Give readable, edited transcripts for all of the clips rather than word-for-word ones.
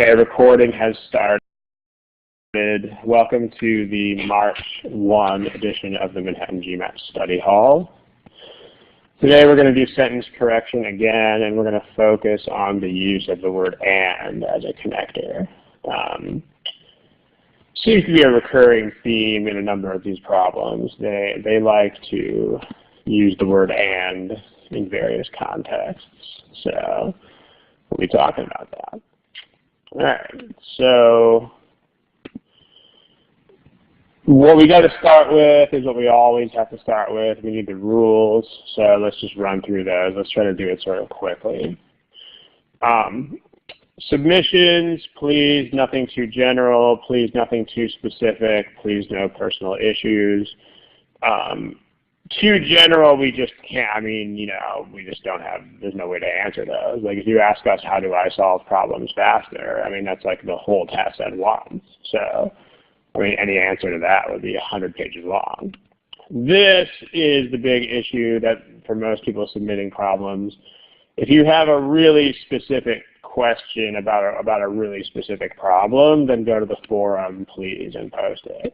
Okay, recording has started. Welcome to the March 1 edition of the Manhattan GMAT Study Hall. Today we're going to do sentence correction again, and we're going to focus on the use of the word "and" as a connector. Seems to be a recurring theme in a number of these problems. They like to use the word "and" in various contexts. So we'll be talking about that. All right, so what we got to start with is what we always have to start with. We need the rules, so let's just run through those. Let's try to do it sort of quickly. Submissions, please nothing too general, please nothing too specific, please no personal issues. Too general, we just can't, we just don't have, there's no way to answer those. Like if you ask us, how do I solve problems faster? That's like the whole test at once. So, any answer to that would be 100 pages long. This is the big issue that for most people submitting problems. If you have a really specific question about a really specific problem, then go to the forum, please, and post it.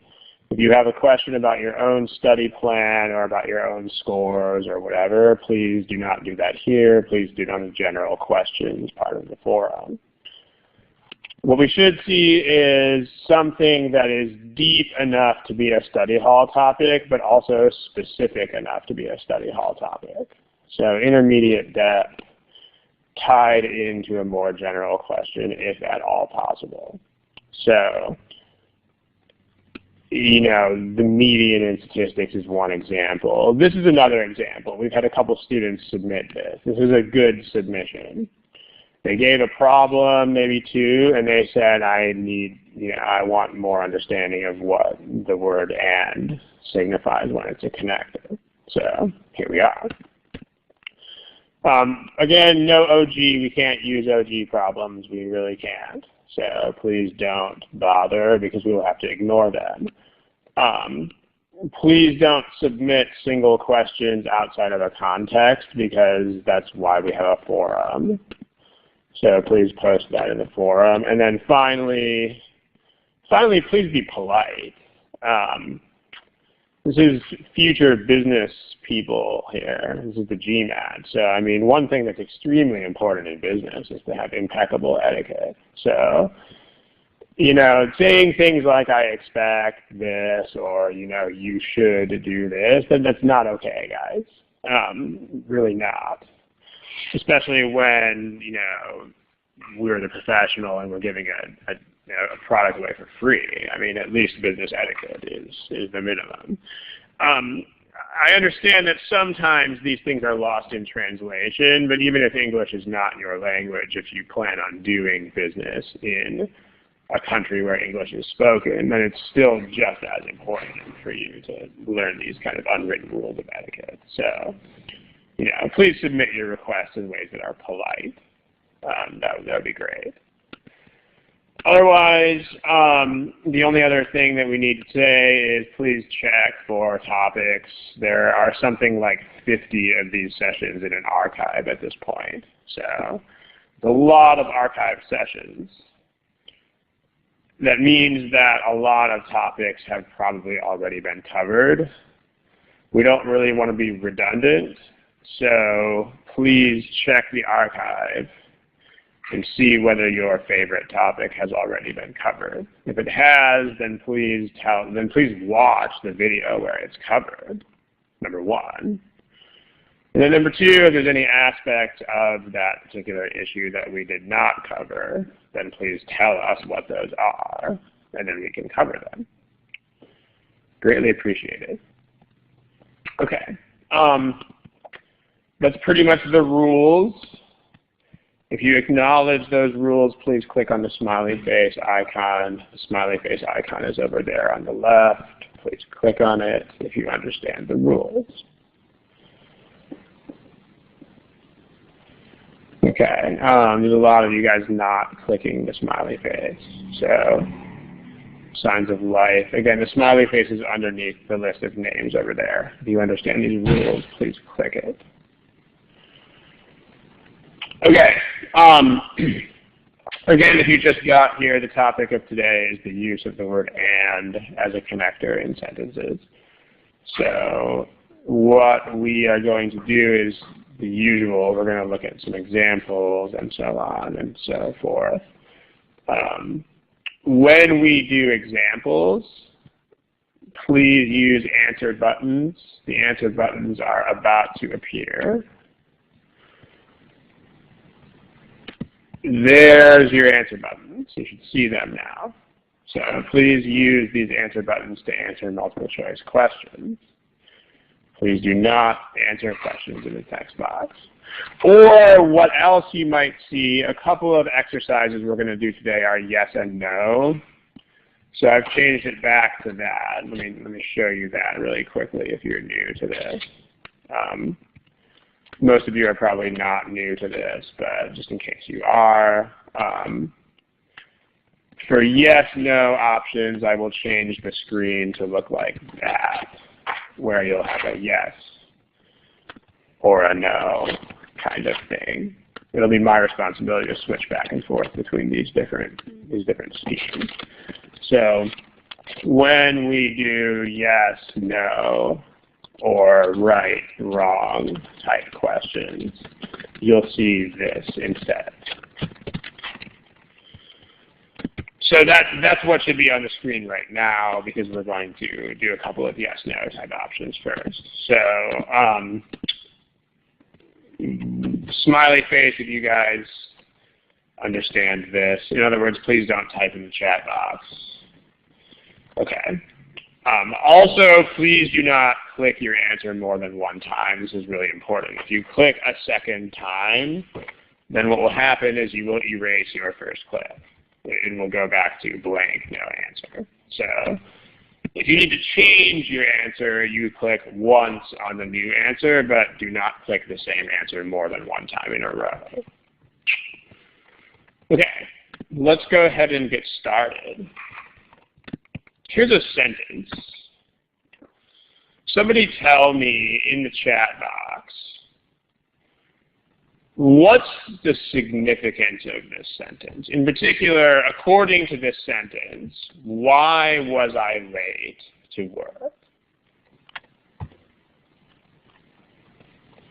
If you have a question about your own study plan or about your own scores or whatever, please do not do that here. Please do it on the general questions part of the forum. What we should see is something that is deep enough to be a study hall topic, but also specific enough to be a study hall topic. So intermediate depth tied into a more general question, if at all possible. So, the median in statistics is one example. This is another example. We've had a couple students submit this. This is a good submission. They gave a problem, maybe two, and they said, I want more understanding of what the word "and" signifies when it's a connector. So here we are. Again, no OG. We can't use OG problems. We really can't. So please don't bother because we will have to ignore them. Please don't submit single questions outside of a context because that's why we have a forum. So please post that in the forum. And then finally, please be polite. This is future business people here. This is the GMAT. So, one thing that's extremely important in business is to have impeccable etiquette. So, saying things like, I expect this, or, you should do this, then that's not okay, guys. Really not. Especially when, we're the professional and we're giving a product away for free. At least business etiquette is the minimum. I understand that sometimes these things are lost in translation, but even if English is not your language, if you plan on doing business in a country where English is spoken, then it's still just as important for you to learn these kind of unwritten rules of etiquette. So, please submit your requests in ways that are polite. That would be great. Otherwise, the only other thing that we need to say is please check for topics. There are something like 50 of these sessions in an archive at this point. So a lot of archive sessions. That means that a lot of topics have probably already been covered. We don't really want to be redundant, so please check the archive and see whether your favorite topic has already been covered. If it has, then please watch the video where it's covered, number one. And then number two, if there's any aspect of that particular issue that we did not cover, then please tell us what those are, and then we can cover them. Greatly appreciated. Okay, that's pretty much the rules. If you acknowledge those rules, please click on the smiley face icon. The smiley face icon is over there on the left. Please click on it if you understand the rules. Okay, there's a lot of you guys not clicking the smiley face. So, signs of life. Again, the smiley face is underneath the list of names over there. If you understand these rules, please click it. Okay. Again, if you just got here, the topic of today is the use of the word "and" as a connector in sentences. So what we are going to do is the usual. We're going to look at some examples and so on and so forth. When we do examples, please use answer buttons. The answer buttons are about to appear. There's your answer buttons. You should see them now. So please use these answer buttons to answer multiple choice questions. Please do not answer questions in the text box. Or what else you might see, a couple of exercises we're going to do today are yes and no. So I've changed it back to that. Let me show you that really quickly if you're new to this. Most of you are probably not new to this, but just in case you are, for yes, no options, I will change the screen to look like that, where you'll have a yes or a no kind of thing. It'll be my responsibility to switch back and forth between these different schemes. So when we do yes, no, or right, wrong type questions, you'll see this instead. So that's what should be on the screen right now, because we're going to do a couple of yes, no type options first. So smiley face if you guys understand this. In other words, please don't type in the chat box. Okay. Also, please do not click your answer more than one time. This is really important. If you click a second time, then what will happen is you will erase your first click. It will go back to blank, no answer. So if you need to change your answer, you click once on the new answer, but do not click the same answer more than one time in a row. Okay, let's go ahead and get started. Here's a sentence. Somebody tell me in the chat box, what's the significance of this sentence? In particular, according to this sentence, why was I late to work?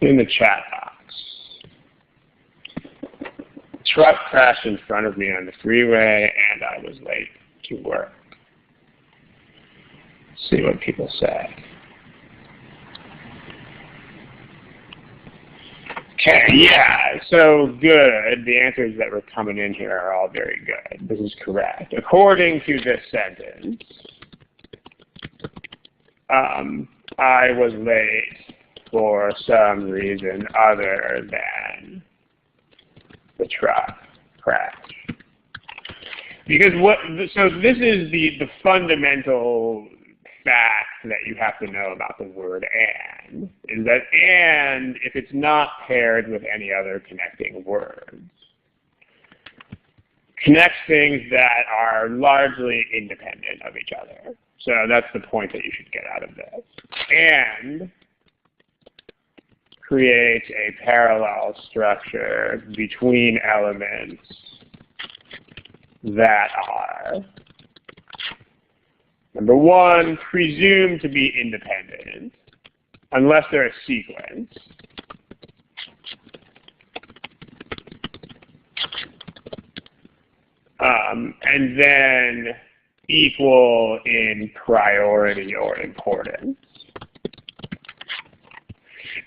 In the chat box. Truck crashed in front of me on the freeway and I was late to work. Let's see what people say. Okay, yeah, so good. The answers that were coming in here are all very good. This is correct. According to this sentence, I was late for some reason other than the truck crash. Because so this is the fundamental fact that you have to know about the word "and," is that "and," if it's not paired with any other connecting words, connects things that are largely independent of each other. So that's the point that you should get out of this. "And" creates a parallel structure between elements that are, number one, presumed to be independent, unless they're a sequence. And then equal in priority or importance.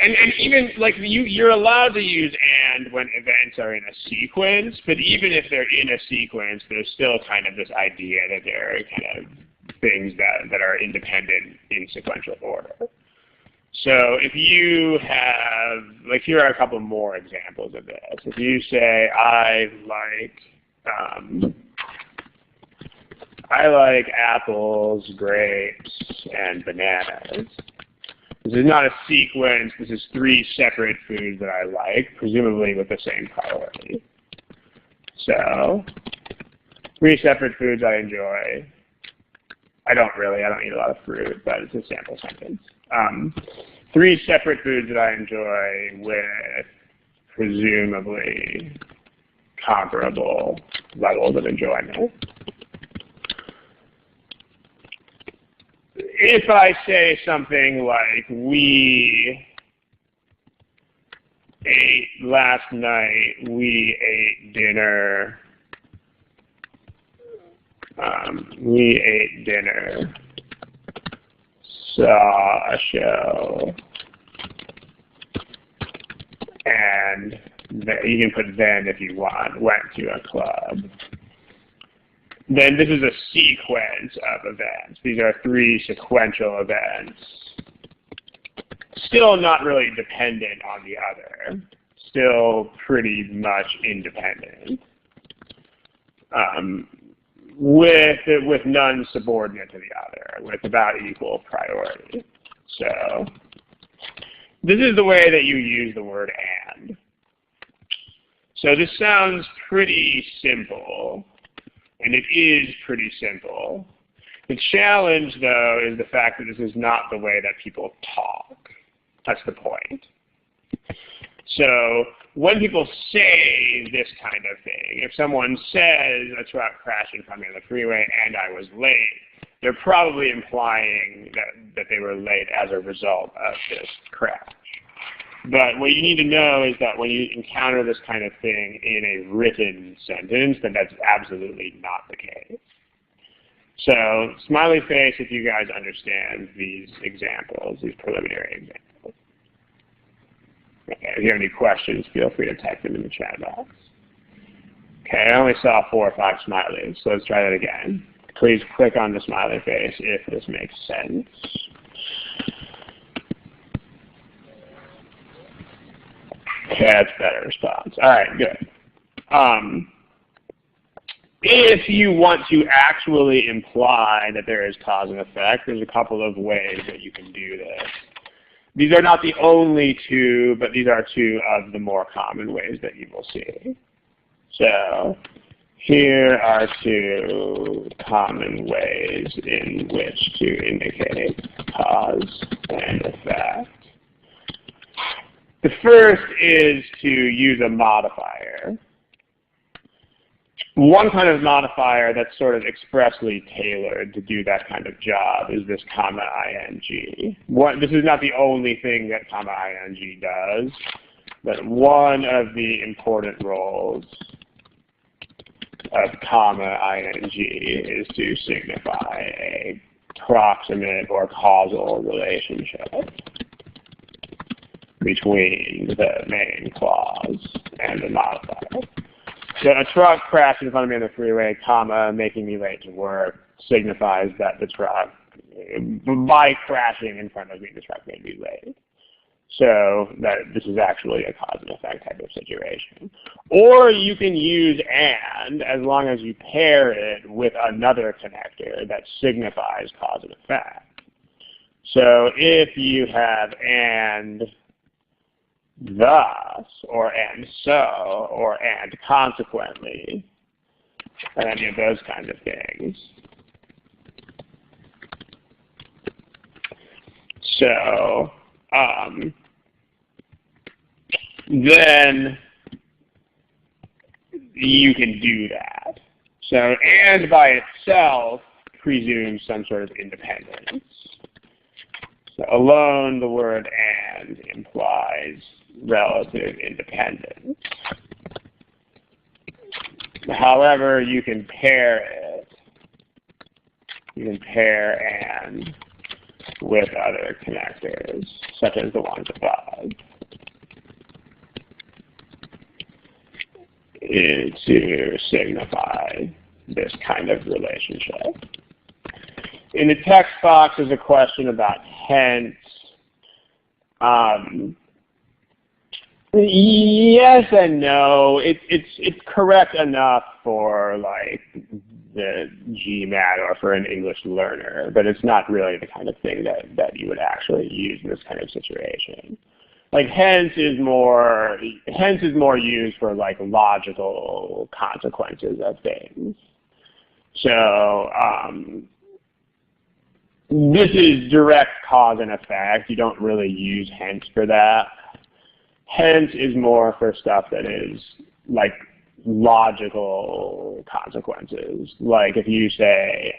And even like you're allowed to use "and" when events are in a sequence, but even if they're in a sequence, there's still kind of this idea that they're kind of things that are independent in sequential order. So if you have, like, here are a couple more examples of this. If you say, I like apples, grapes, and bananas. This is not a sequence. This is three separate foods that I like, presumably with the same priority. So, three separate foods I enjoy. I don't eat a lot of fruit, but it's a sample sentence. Three separate foods that I enjoy with presumably comparable levels of enjoyment. If I say something like, we ate last night, we ate dinner, saw a show, and you can put then if you want, went to a club. Then this is a sequence of events. These are 3 sequential events. Still not really dependent on the other. Still pretty much independent. With none subordinate to the other, with about equal priority. So this is the way that you use the word and. So this sounds pretty simple, and it is pretty simple. The challenge, though, is the fact that this is not the way that people talk. That's the point. So when people say this kind of thing, if someone says a truck crashed in front of me on the freeway and I was late, they're probably implying that they were late as a result of this crash. But what you need to know is that when you encounter this kind of thing in a written sentence, then that's absolutely not the case. So smiley face if you guys understand these examples, these preliminary examples. Okay, if you have any questions, feel free to type them in the chat box. Okay, I only saw 4 or 5 smileys, so let's try that again. Please click on the smiley face if this makes sense. Okay, that's a better response. All right, good. If you want to actually imply that there is cause and effect, there's a couple of ways that you can do this. These are not the only 2, but these are 2 of the more common ways that you will see. So here are 2 common ways in which to indicate cause and effect. The first is to use a modifier. One kind of modifier that's sort of expressly tailored to do that kind of job is this comma ing. This is not the only thing that comma ing does, but one of the important roles of comma ing is to signify a proximate or causal relationship between the main clause and the modifier. So a truck crashed in front of me on the freeway, comma, making me late to work, signifies that the truck, by crashing in front of me, the truck made me late. So that this is actually a cause and effect type of situation. Or you can use and as long as you pair it with another connector that signifies cause and effect. So if you have and thus, or and so, or and consequently, or any of those kind of things. So then you can do that. So and by itself presumes some sort of independence. So alone, the word and implies relative independence. However, you can pair it. You can pair and with other connectors, such as the ones above, to signify this kind of relationship. In the text box is a question about hence. Yes and no. It's correct enough for like the GMAT or for an English learner, but it's not really the kind of thing that you would actually use in this kind of situation. Like hence is more used for like logical consequences of things. So this is direct cause and effect. You don't really use hence for that. Hence is more for stuff that is like logical consequences. Like if you say,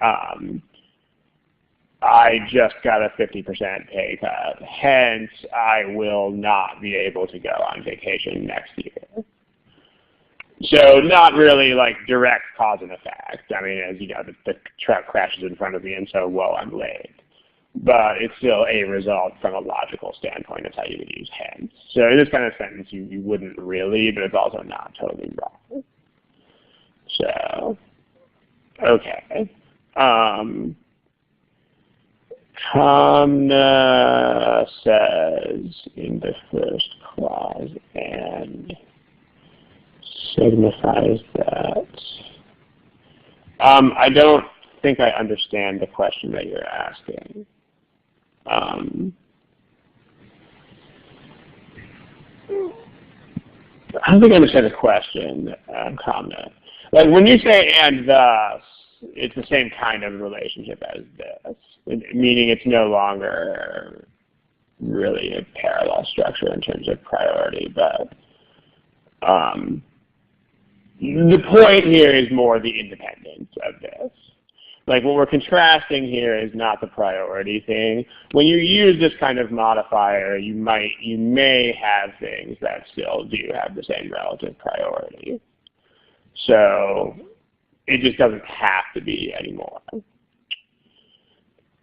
I just got a 50% pay cut, hence I will not be able to go on vacation next year. So not really like direct cause and effect. I mean, as you know, the truck crashes in front of me and so, whoa, I'm late. But it's still a result from a logical standpoint. That's how you would use hence. So in this kind of sentence, you wouldn't really, but it's also not totally wrong. So, okay. Kamna says in the first clause and signifies that. I don't think I understand the question that you're asking. I don't think I understand the question, Kamna. Like when you say and thus, it's the same kind of relationship as this, meaning it's no longer really a parallel structure in terms of priority, but the point here is more the independence of this. Like what we're contrasting here is not the priority thing. When you use this kind of modifier, you may have things that still do have the same relative priority. So it just doesn't have to be anymore.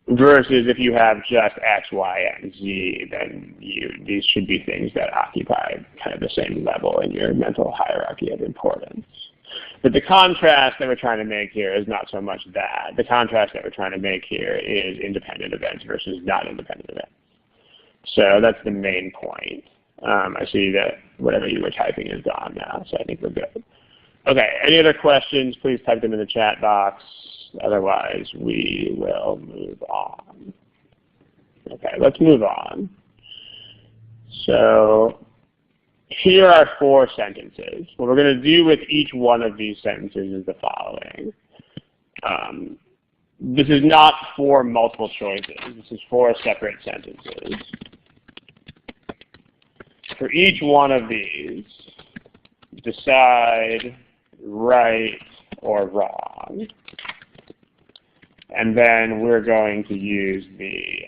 Versus if you have just X, Y, and Z, then these should be things that occupy kind of the same level in your mental hierarchy of importance. But the contrast that we're trying to make here is not so much that. The contrast that we're trying to make here is independent events versus not independent events. So that's the main point. I see that whatever you were typing is gone now, so I think we're good. Okay, any other questions? Please type them in the chat box. Otherwise, we will move on. Okay, let's move on. So here are 4 sentences. What we're going to do with each one of these sentences is the following. This is not 4 multiple choices. This is 4 separate sentences. For each one of these, decide right or wrong. And then we're going to use the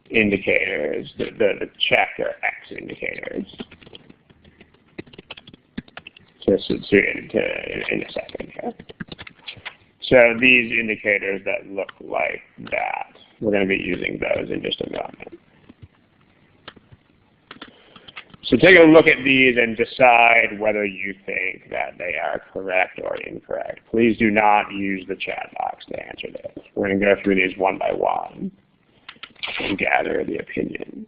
indicators, the check or X indicators. In a second here. So these indicators that look like that, we're going to be using those in just a moment. So take a look at these and decide whether you think that they are correct or incorrect. Please do not use the chat box to answer this. We're going to go through these one by one and gather the opinions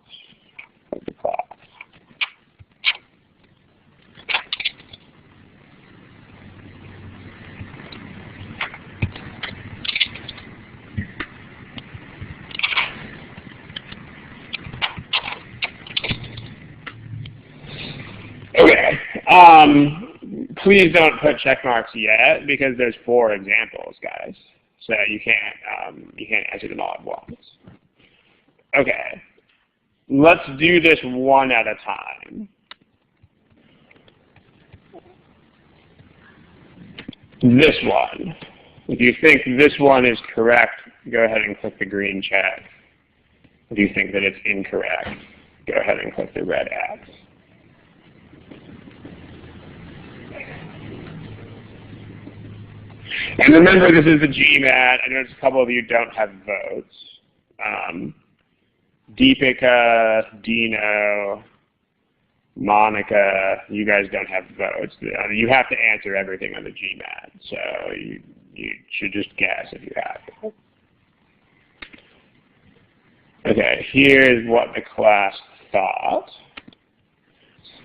of the class. Okay. Please don't put check marks yet because there's 4 examples, guys. So you can't answer them all at once. Okay. Let's do this one at a time. This one. If you think this one is correct, go ahead and click the green check. If you think that it's incorrect, go ahead and click the red X. And remember, this is the GMAT. I noticed a couple of you don't have votes. Deepika, Dino, Monica, you guys don't have votes. You have to answer everything on the GMAT, so you should just guess if you have to. Okay, here's what the class thought.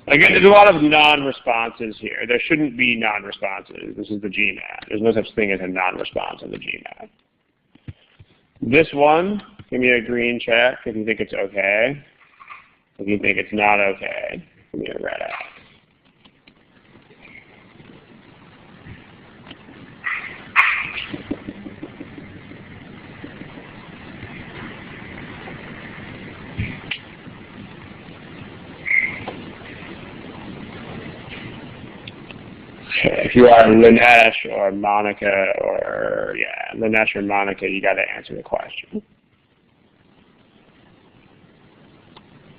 Again, there's a lot of non-responses here. There shouldn't be non-responses. This is the GMAT. There's no such thing as a non-response in the GMAT. This one, give me a green check if you think it's okay. If you think it's not okay, give me a red X. If you are Lanesh or Monica or, yeah, Lanesh or Monica, you got to answer the question.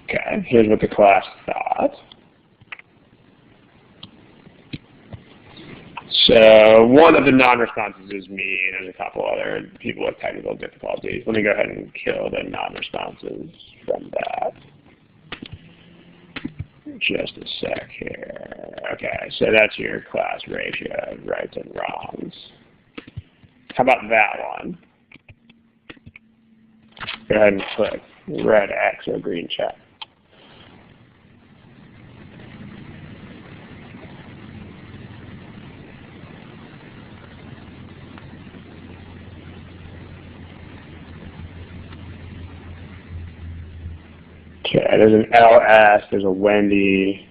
Okay, here's what the class thought. So one of the non-responses is me, and there's a couple other people with technical difficulties. Let me go ahead and kill the non-responses from that. Just a sec here. Okay, so that's your class ratio of rights and wrongs. How about that one? Go ahead and click red X or green check. Okay, there's an LS, there's a Wendy,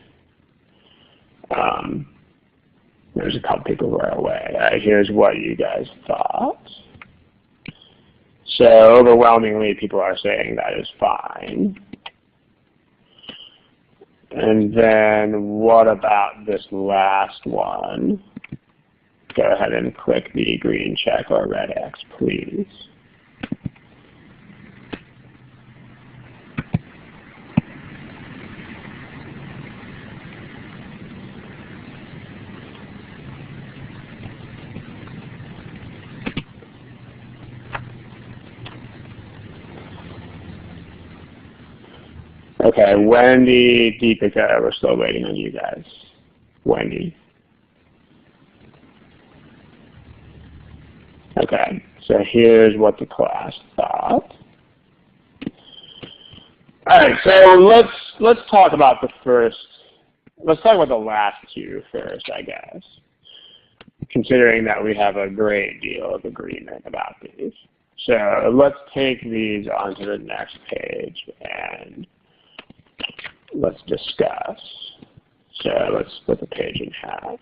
there's a couple people who are away. Here's what you guys thought. So overwhelmingly, people are saying that is fine. And then what about this last one? Go ahead and click the green check or red X, please. Okay, Wendy, Deepika, we're still waiting on you guys. Wendy. Okay, so here's what the class thought. All right, so let's talk about the first. Let's talk about the last two first, I guess, considering that we have a great deal of agreement about these. So let's take these onto the next page and let's discuss. So let's split the page in half.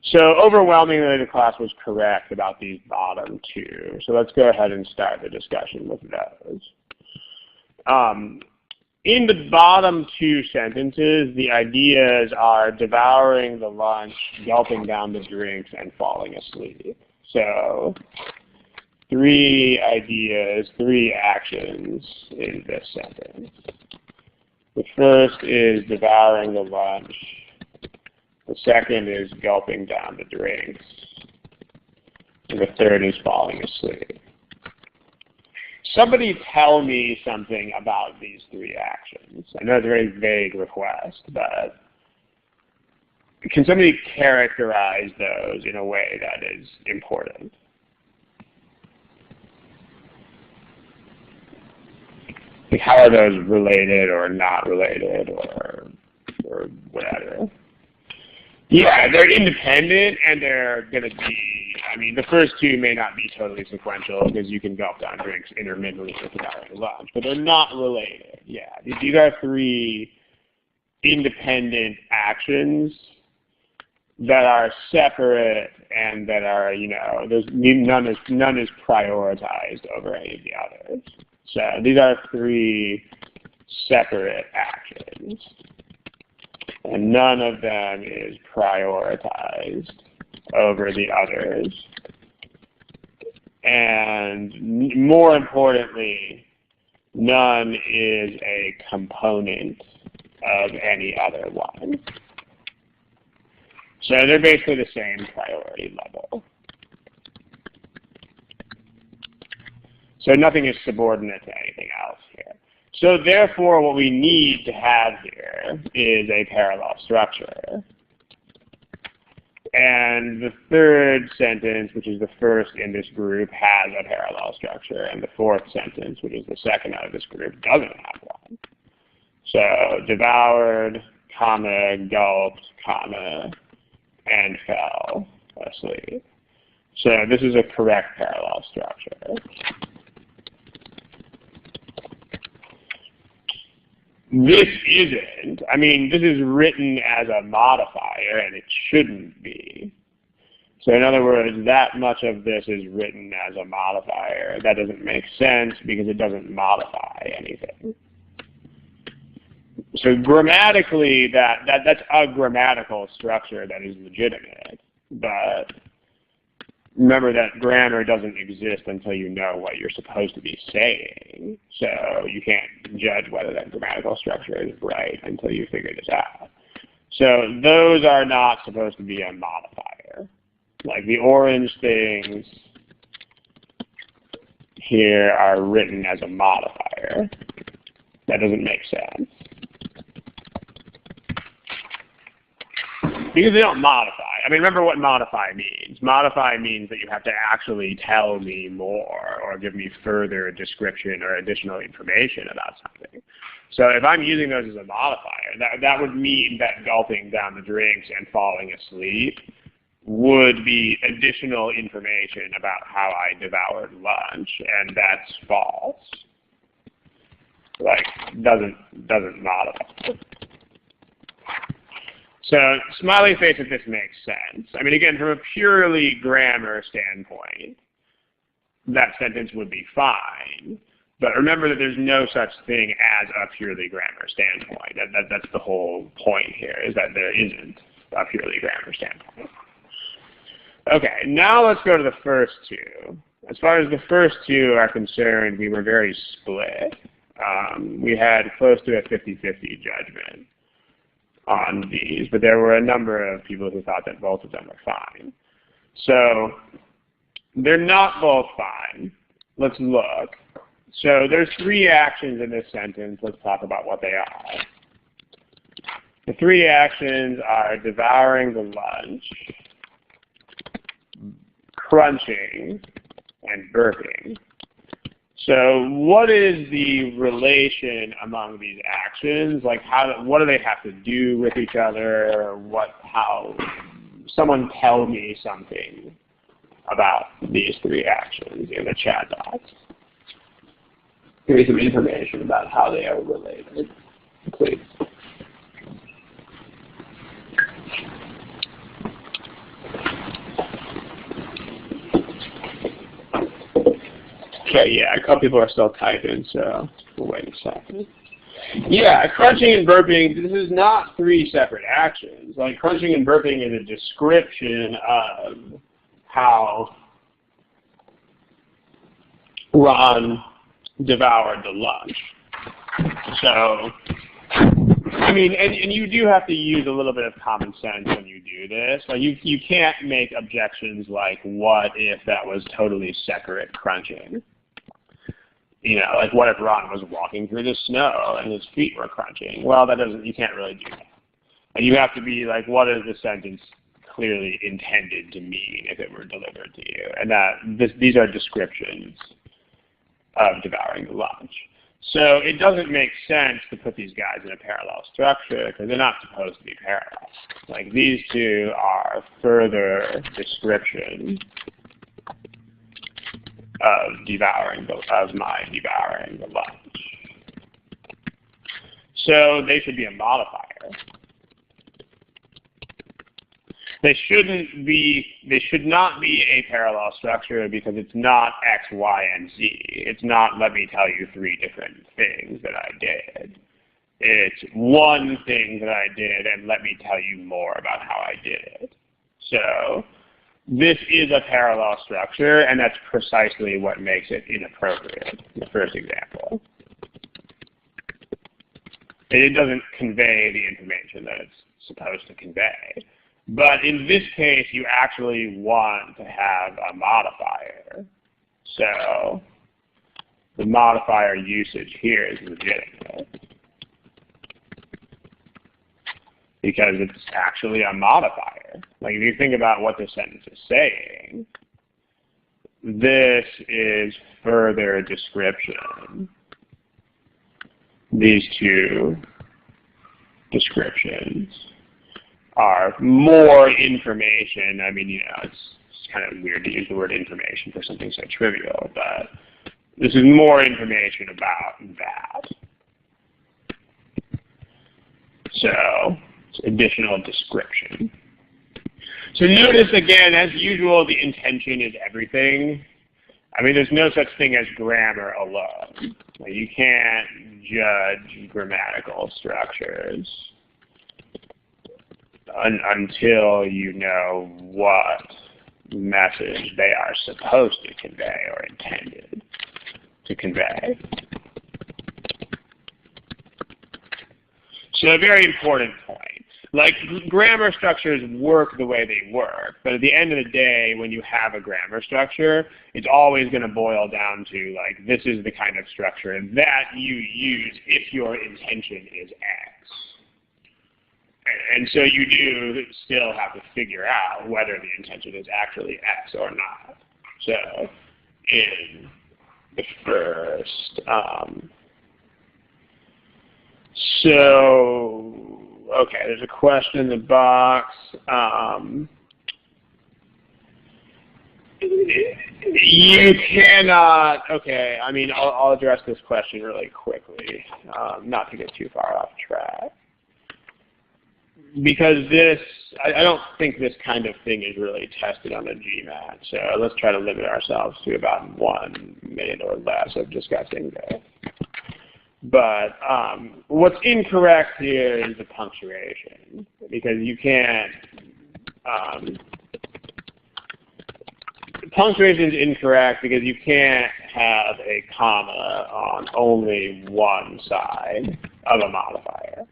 So overwhelmingly, the class was correct about these bottom two. So let's go ahead and start the discussion with those. In the bottom two sentences, the ideas are devouring the lunch, gulping down the drinks, and falling asleep. So 3 ideas, 3 actions in this sentence. The first is devouring the lunch. The second is gulping down the drinks. And the third is falling asleep. Somebody tell me something about these 3 actions. I know it's a very vague request, but can somebody characterize those in a way that is important? Like, how are those related or not related or whatever? Yeah, they're independent and they're going to be, I mean, the first 2 may not be totally sequential because you can gulp down drinks intermittently with devouring lunch, but they're not related. Yeah, these are 3 independent actions that are separate and that are, you know, none is prioritized over any of the others. So these are 3 separate actions. And none of them is prioritized over the others. And more importantly, none is a component of any other one. So they're basically the same priority level. So nothing is subordinate to anything else here. So therefore, what we need to have here is a parallel structure. And the third sentence, which is the first in this group, has a parallel structure. And the fourth sentence, which is the second out of this group, doesn't have one. So devoured, comma, gulped, comma, and fell asleep. So this is a correct parallel structure. This isn't. I mean, this is written as a modifier, and it shouldn't be. So in other words, that much of this is written as a modifier. That doesn't make sense because it doesn't modify anything. So grammatically, that's a grammatical structure that is legitimate, but remember that grammar doesn't exist until you know what you're supposed to be saying. So you can't judge whether that grammatical structure is right until you figure this out. So those are not supposed to be a modifier. Like the orange things here are written as a modifier. That doesn't make sense. Because they don't modify. I mean, remember what modify means. Modify means that you have to actually tell me more or give me further description or additional information about something. So if I'm using those as a modifier, that would mean that gulping down the drinks and falling asleep would be additional information about how I devoured lunch, and that's false. Like, doesn't modify. So smiley face, if this makes sense. I mean, again, from a purely grammar standpoint, that sentence would be fine. But remember that there's no such thing as a purely grammar standpoint. That's the whole point here, is that there isn't a purely grammar standpoint. Okay, now let's go to the first two. As far as the first two are concerned, we were very split. We had close to a 50-50 judgment on these, but there were a number of people who thought that both of them were fine. So they're not both fine. Let's look. So there's three actions in this sentence. Let's talk about what they are. The three actions are devouring the lunch, crunching, and burping. So what is the relation among these actions? Like what do they have to do with each other? Someone tell me something about these three actions in the chat box. Give me some information about how they are related, please. Okay, yeah, a couple people are still typing, so we'll wait a second. Yeah, crunching and burping, this is not three separate actions. Like, crunching and burping is a description of how Ron devoured the lunch. So, I mean, and you do have to use a little bit of common sense when you do this. Like, you can't make objections like, what if that was totally separate crunching? You know, like what if Ron was walking through the snow and his feet were crunching? Well, you can't really do that. And you have to be like, what is the sentence clearly intended to mean if it were delivered to you? And these are descriptions of devouring the lunch. So it doesn't make sense to put these guys in a parallel structure because they're not supposed to be parallel. Like these two are further description of my devouring the lunch. So they should be a modifier. They should not be a parallel structure because it's not X, Y, and Z. It's not let me tell you three different things that I did. It's one thing that I did and let me tell you more about how I did it. So this is a parallel structure, and that's precisely what makes it inappropriate, the first example. It doesn't convey the information that it's supposed to convey. But in this case, you actually want to have a modifier. So the modifier usage here is legitimate because it's actually a modifier. Like if you think about what this sentence is saying, this is further description. These two descriptions are more information. I mean, you know, it's kind of weird to use the word information for something so trivial, but this is more information about that. So it's additional description. So notice again, as usual, the intention is everything. I mean, there's no such thing as grammar alone. Like, you can't judge grammatical structures until you know what message they are supposed to convey or intended to convey. So a very important point. Like, grammar structures work the way they work, but at the end of the day, when you have a grammar structure, it's always going to boil down to, like, this is the kind of structure that you use if your intention is X. And so you do still have to figure out whether the intention is actually X or not. So in the first, okay, there's a question in the box. You cannot, okay, I mean, I'll address this question really quickly, not to get too far off track. Because this, I don't think this kind of thing is really tested on the GMAT. So let's try to limit ourselves to about 1 minute or less of discussing this. But what's incorrect here is the punctuation, because you can't, punctuation is incorrect because you can't have a comma on only one side of a modifier.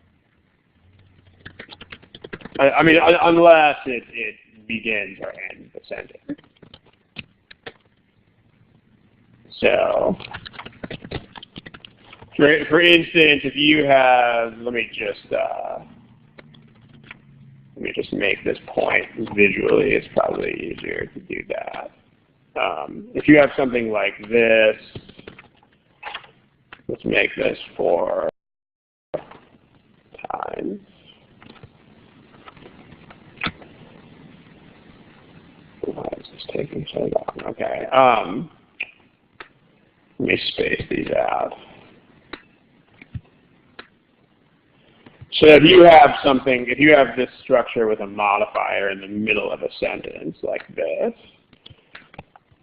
I mean, unless it begins or ends the sentence. So, for instance, if you have, let me just make this point visually. It's probably easier to do that. If you have something like this, let's make this 4 times. Why is this taking so long? Okay. Let me space these out. So if you have something, if you have this structure with a modifier in the middle of a sentence like this,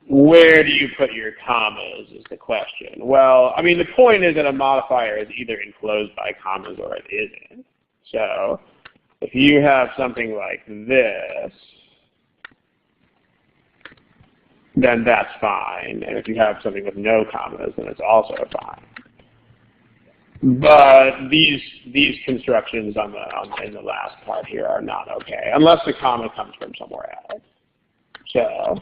where do you put your commas is the question. Well, I mean, the point is that a modifier is either enclosed by commas or it isn't. So if you have something like this, then that's fine. And if you have something with no commas, then it's also fine. But these constructions in the last part here are not okay, unless the comma comes from somewhere else. So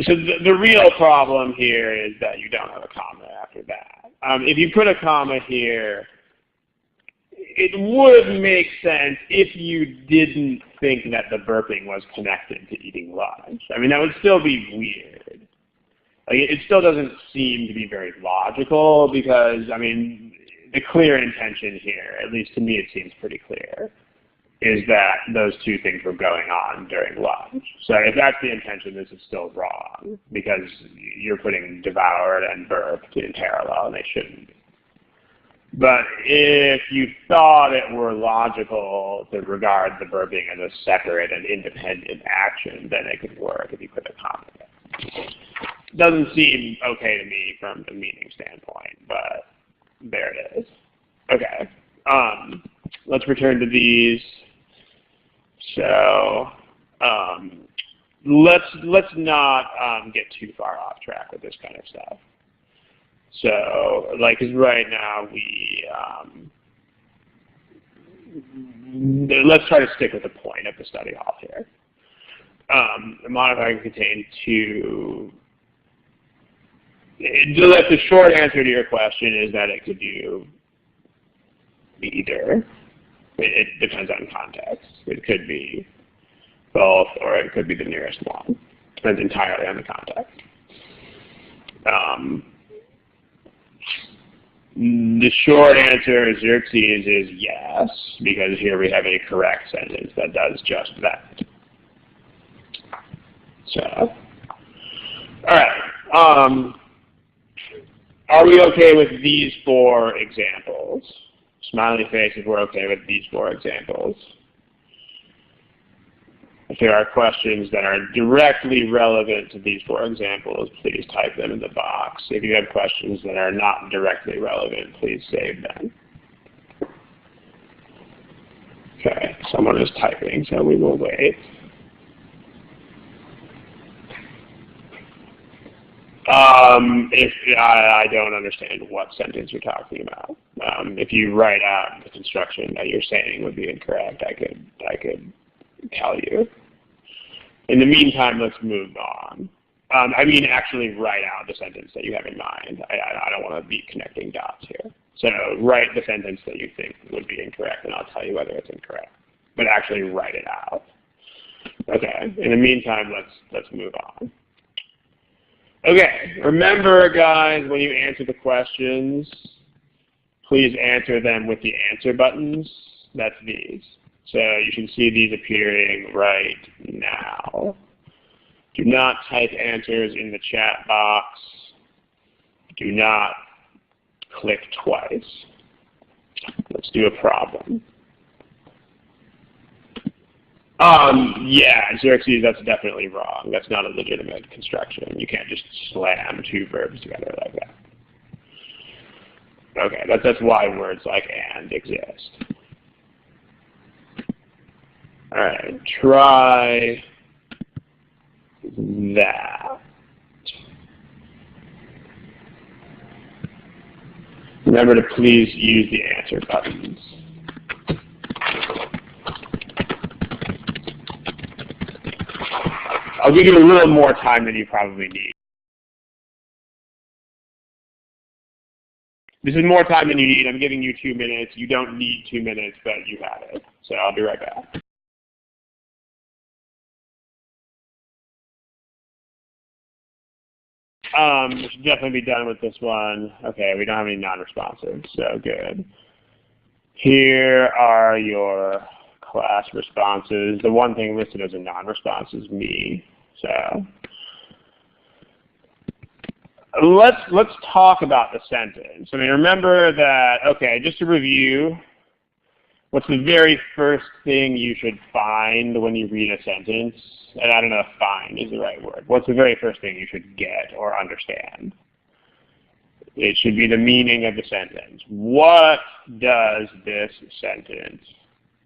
the real problem here is that you don't have a comma after that. If you put a comma here, it would make sense if you didn't think that the burping was connected to eating lunch. I mean, that would still be weird. Like, it still doesn't seem to be very logical because, I mean, the clear intention here, at least to me it seems pretty clear, is that those two things were going on during lunch. So if that's the intention, this is still wrong because you're putting devoured and burped in parallel and they shouldn't be. But if you thought it were logical to regard the burping as a separate and independent action, then it could work if you put a comma there. Doesn't seem okay to me from the meaning standpoint, but there it is. Okay, let's return to these. So let's not get too far off track with this kind of stuff. So, like, 'cause right now let's try to stick with the point of the study hall here. The modifier can contain two. The short answer to your question is that it could do either. It depends on context. It could be both, or it could be the nearest one. Depends entirely on the context. The short answer, Xerxes, is yes, because here we have a correct sentence that does just that. So, all right. Are we okay with these 4 examples? Smiley face if we're okay with these 4 examples. If there are questions that are directly relevant to these four examples, please type them in the box. If you have questions that are not directly relevant, please save them. Okay, someone is typing, so we will wait. If I don't understand what sentence you're talking about. If you write out the construction that you're saying would be incorrect, I could tell you. In the meantime, let's move on. I mean, actually write out the sentence that you have in mind. I don't want to be connecting dots here. So write the sentence that you think would be incorrect, and I'll tell you whether it's incorrect. But actually write it out. Okay. In the meantime, let's move on. Okay. Remember, guys, when you answer the questions, please answer them with the answer buttons. That's these. So you should see these appearing right now. Do not type answers in the chat box. Do not click twice. Let's do a problem. Yeah, Xerxes, that's definitely wrong. That's not a legitimate construction. You can't just slam two verbs together like that. Okay, that's why words like and exist. All right, try that. Remember to please use the answer buttons. I'll give you a little more time than you probably need. This is more time than you need. I'm giving you 2 minutes. You don't need 2 minutes, but you have it. So I'll be right back. We should definitely be done with this one. Okay, we don't have any non-responsive, so good. Here are your class responses. The one thing listed as a non-response is me. So let's talk about the sentence. I mean, remember that, okay, just to review, what's the very first thing you should find when you read a sentence? And I don't know if find is the right word. What's the very first thing you should get or understand? It should be the meaning of the sentence. What does this sentence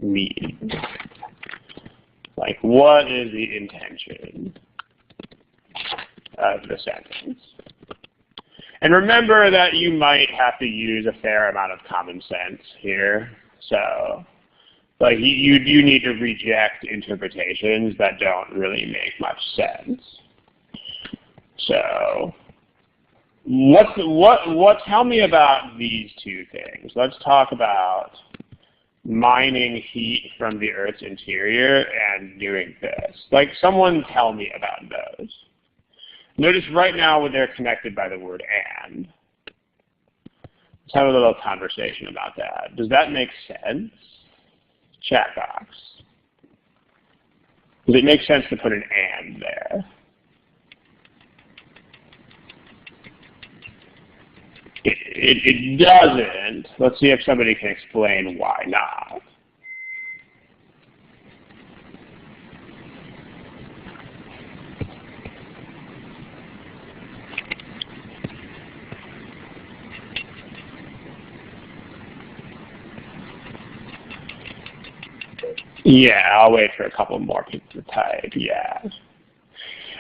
mean? Like, what is the intention of the sentence? And remember that you might have to use a fair amount of common sense here. So, like, you do need to reject interpretations that don't really make much sense. So, tell me about these two things. Let's talk about mining heat from the Earth's interior and doing this. Like, someone tell me about those. Notice right now they're connected by the word and. Let's have a little conversation about that. Does that make sense? Chat box. Does it make sense to put an and there? It doesn't. Let's see if somebody can explain why not. Yeah, I'll wait for a couple more people to type, yeah.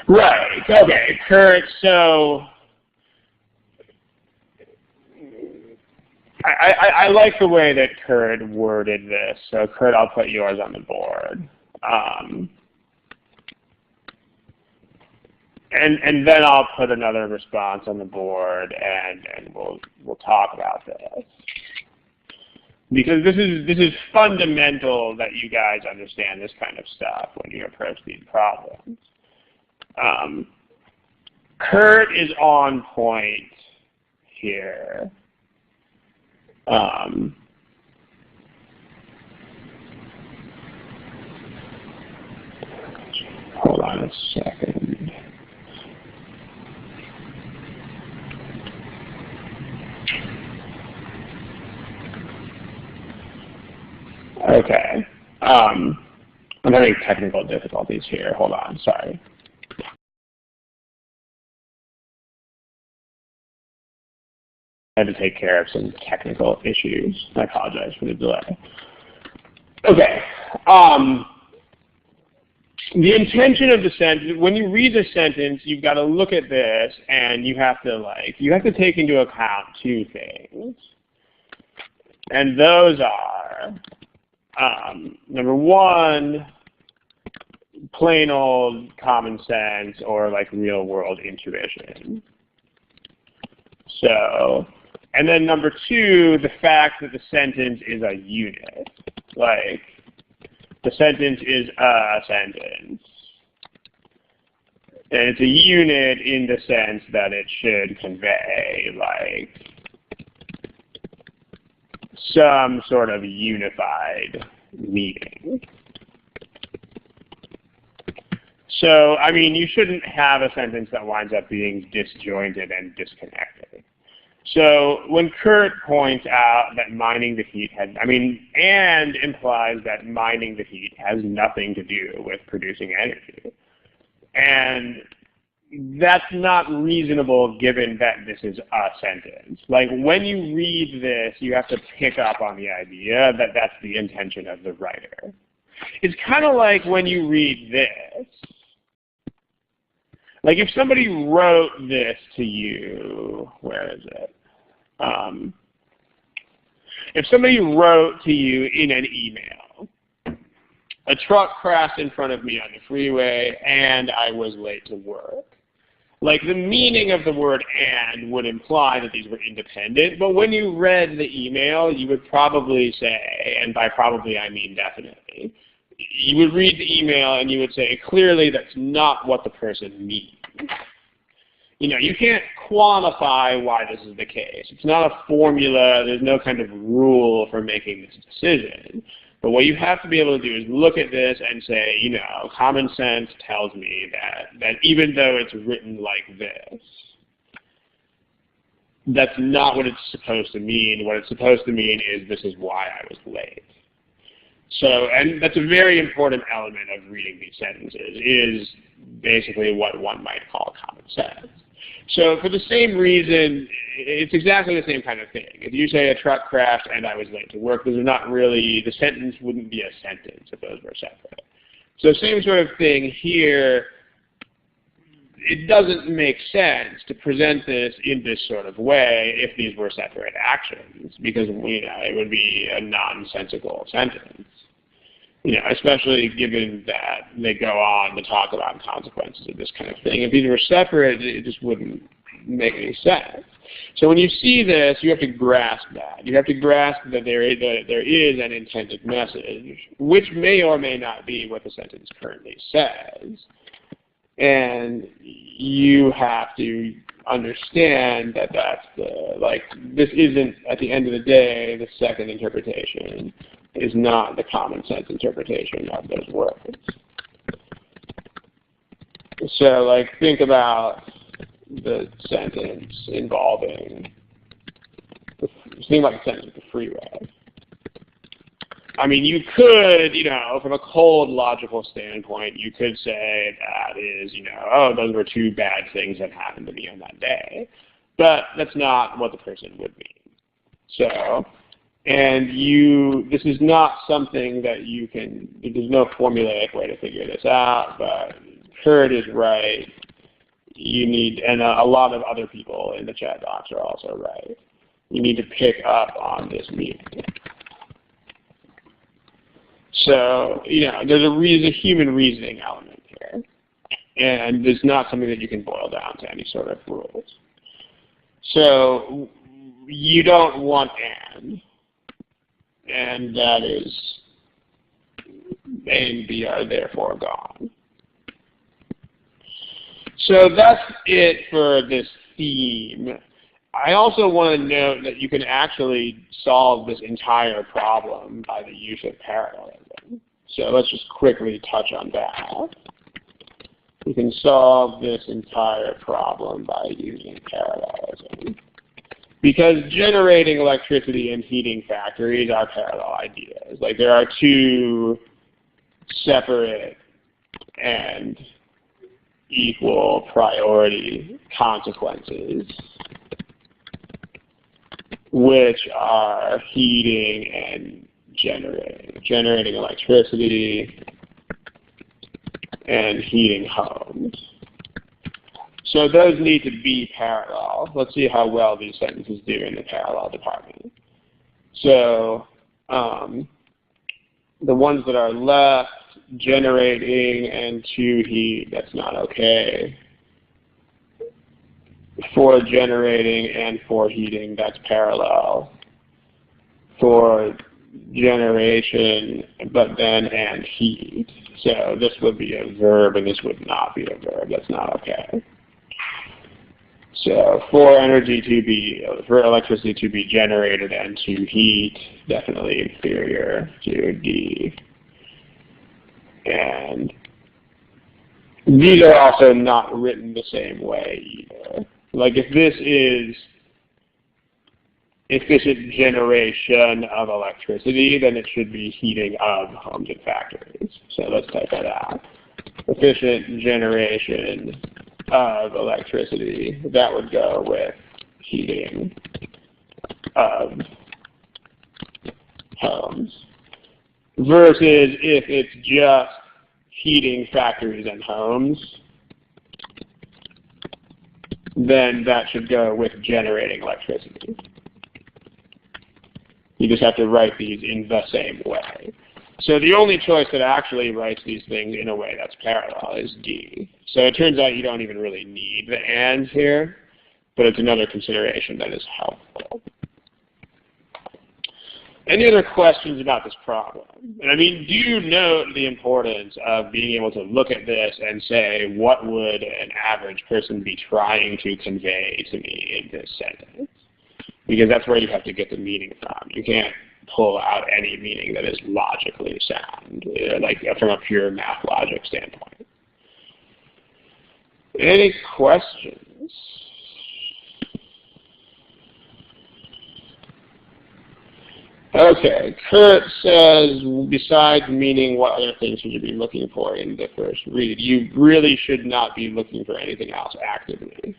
Right, okay, Kurt, so I like the way that Kurt worded this, so Kurt, I'll put yours on the board. And then I'll put another response on the board, and we'll talk about this. Because this is fundamental that you guys understand this kind of stuff when you approach these problems. Kurt is on point here. Hold on a second. Okay. I'm having technical difficulties here. Hold on, sorry. I had to take care of some technical issues. I apologize for the delay. Okay. The intention of the sentence, when you read the sentence, you've got to look at this and you have to take into account two things. And those are, number one, plain old common sense or like real world intuition. So, and then number two, the fact that the sentence is a unit. Like, the sentence is a sentence. And it's a unit in the sense that it should convey, like, some sort of unified meaning. So, I mean, you shouldn't have a sentence that winds up being disjointed and disconnected. So when Kurt points out that mining the heat and implies that mining the heat has nothing to do with producing energy. And that's not reasonable given that this is a sentence. Like, when you read this, you have to pick up on the idea that that's the intention of the writer. It's kind of like when you read this. Like, if somebody wrote this to you, where is it? If somebody wrote to you in an email, a truck crashed in front of me on the freeway and I was late to work. Like, the meaning of the word "and" would imply that these were independent, but when you read the email, you would probably say, and by probably I mean definitely, you would read the email and you would say, clearly that's not what the person means. You know, you can't quantify why this is the case. It's not a formula. There's no kind of rule for making this decision. But what you have to be able to do is look at this and say, you know, common sense tells me that even though it's written like this, that's not what it's supposed to mean. What it's supposed to mean is this is why I was late. So, and that's a very important element of reading these sentences, is basically what one might call common sense. So for the same reason, it's exactly the same kind of thing. If you say a truck crashed and I was late to work, those are not really, the sentence wouldn't be a sentence if those were separate. So same sort of thing here. It doesn't make sense to present this in this sort of way if these were separate actions, because, you know, it would be a nonsensical sentence. You know, especially given that they go on to talk about consequences of this kind of thing. If these were separate, it just wouldn't make any sense. So when you see this, you have to grasp that. You have to grasp that there is an intended message, which may or may not be what the sentence currently says. And you have to understand that that's the, like, this isn't, at the end of the day, the second interpretation is not the common sense interpretation of those words. So, like, think about the sentence involving, think about the sentence with the freeway. I mean, you could, you know, from a cold logical standpoint, you could say that is, you know, oh, those were two bad things that happened to me on that day. But that's not what the person would mean. So, and this is not something that you can, there's no formulaic way to figure this out, but Kurt is right. You need, and a lot of other people in the chat box are also right. You need to pick up on this meaning. So, you know, there's a human reasoning element here. And it's not something that you can boil down to any sort of rules. So, you don't want and that is A and B are therefore gone. So that's it for this theme. I also want to note that you can actually solve this entire problem by the use of parallelism. So let's just quickly touch on that. You can solve this entire problem by using parallelism. Because generating electricity in heating factories are parallel ideas. Like, there are two separate and equal priority consequences, which are heating and generating electricity and heating homes. So those need to be parallel. Let's see how well these sentences do in the parallel department. So the ones that are left, generating and to heat, that's not okay. For generating and for heating, that's parallel. For generation, but then and heat. So this would be a verb and this would not be a verb. That's not okay. So for electricity to be generated and to heat, definitely inferior to D. And these are also not written the same way either. Like if this is generation of electricity, then it should be heating of homes and factories. So let's type that out. Efficient generation of electricity, that would go with heating of homes. Versus if it's just heating factories and homes, then that should go with generating electricity. You just have to write these in the same way. So the only choice that actually writes these things in a way that's parallel is D. So it turns out you don't even really need the ands here, but it's another consideration that is helpful. Any other questions about this problem? And I mean, do you note the importance of being able to look at this and say, what would an average person be trying to convey to me in this sentence? Because that's where you have to get the meaning from. You can't pull out any meaning that is logically sound, like from a pure math logic standpoint. Any questions? Okay, Kurt says, besides meaning, what other things should you be looking for in the first read? You really should not be looking for anything else actively.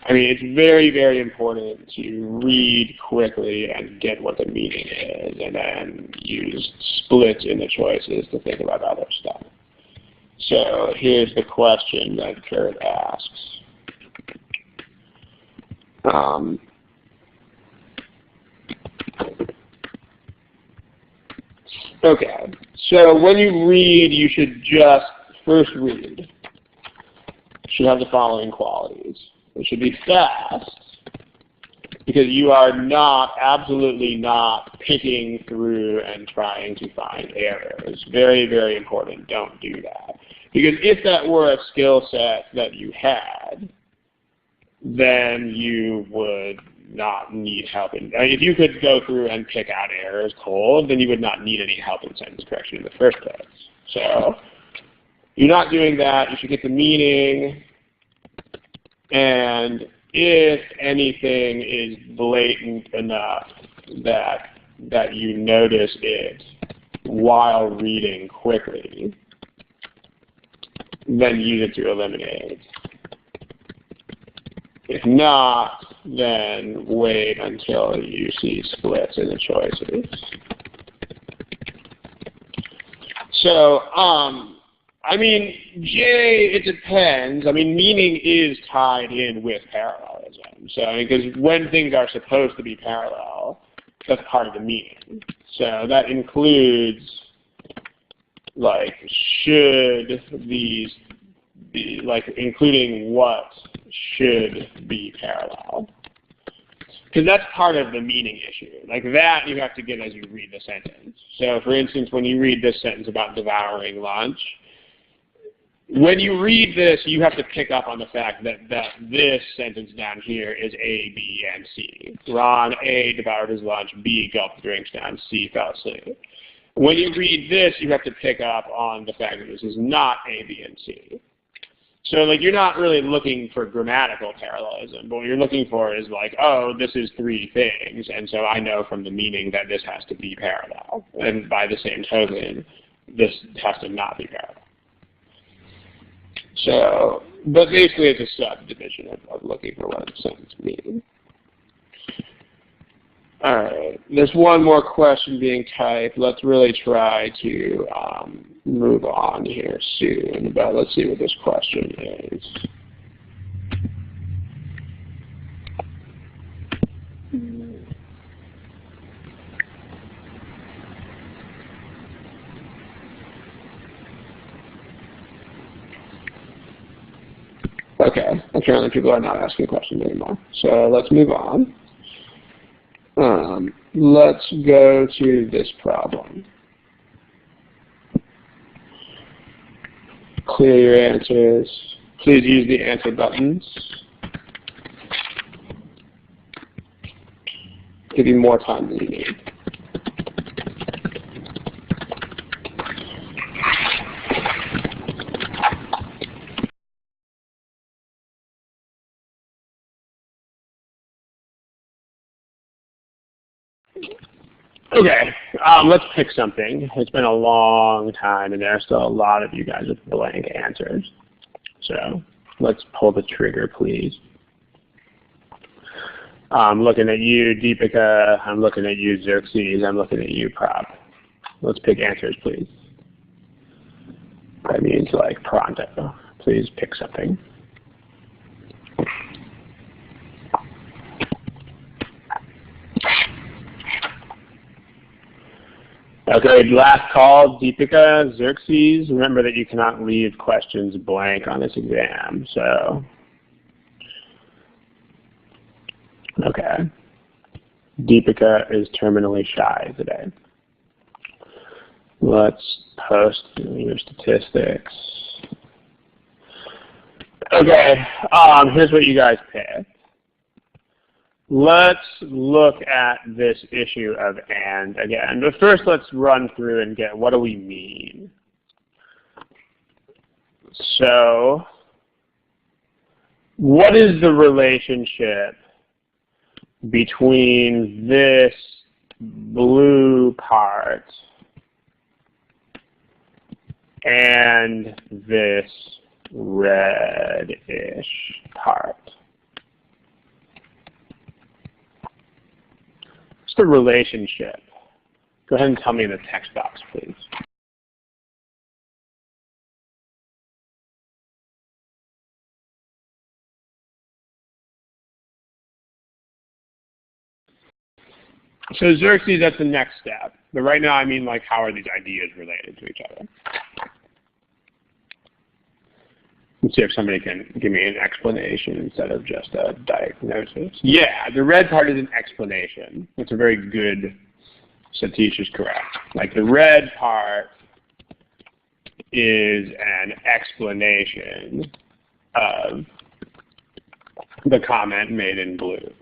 I mean, it's very, very important to read quickly and get what the meaning is, and then use splits in the choices to think about other stuff. So here's the question that Kurt asks. Okay, so when you read, you should just first read. It should have the following qualities. It should be fast, because you are not, absolutely not picking through and trying to find errors. Very, very important. Don't do that. Because if that were a skill set that you had, then you would not need help. If you could go through and pick out errors cold, then you would not need any help in sentence correction in the first place. So you're not doing that. You should get the meaning. And if anything is blatant enough that you notice it while reading quickly, then use it to eliminate. If not, then wait until you see splits in the choices. So, I mean, J, it depends. I mean, meaning is tied in with parallelism. So, because when things are supposed to be parallel, that's part of the meaning. So that includes, like, should these be, like, including what should be parallel. Because that's part of the meaning issue. Like that you have to get as you read the sentence. So for instance, when you read this sentence about devouring lunch, when you read this, you have to pick up on the fact that this sentence down here is A, B, and C. Ron, A, devoured his lunch, B, gulped drinks down, C, fell asleep. When you read this, you have to pick up on the fact that this is not A, B, and C. So like you're not really looking for grammatical parallelism, but what you're looking for is like, oh, this is three things, and so I know from the meaning that this has to be parallel. And by the same token, this has to not be parallel. So, but basically it's a subdivision of looking for what a sentence means. All right, there's one more question being typed. Let's really try to move on here soon, but let's see what this question is. Okay, apparently people are not asking questions anymore. So let's move on. Let's go to this problem. Clear your answers. Please use the answer buttons. Give you more time than you need. Okay, let's pick something. It's been a long time, and there are still a lot of you guys with blank answers. So let's pull the trigger, please. I'm looking at you, Deepika. I'm looking at you, Xerxes. I'm looking at you, Prop. Let's pick answers, please. That means like pronto. Please pick something. Okay, last call, Deepika, Xerxes. Remember that you cannot leave questions blank on this exam, so. Okay. Deepika is terminally shy today. Let's post your statistics. Okay, here's what you guys picked. Let's look at this issue of and again. But first let's run through and get what do we mean. So what is the relationship between this blue part and this reddish part? What's the relationship? Go ahead and tell me in the text box, please. So Xerxes, that's the next step. But right now I mean like how are these ideas related to each other? Let's see if somebody can give me an explanation instead of just a diagnosis. Yeah, the red part is an explanation. It's a very good, Satish is correct. Like the red part is an explanation of the comment made in blue.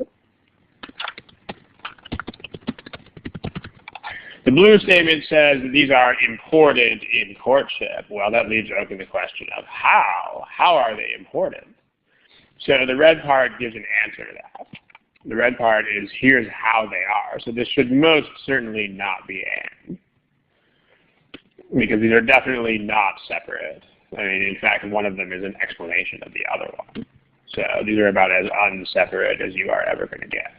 The blue statement says that these are important in courtship. Well, that leaves open the question of how. How are they important? So the red part gives an answer to that. The red part is here's how they are. So this should most certainly not be and, because these are definitely not separate. I mean, in fact, one of them is an explanation of the other one. So these are about as unseparate as you are ever going to get.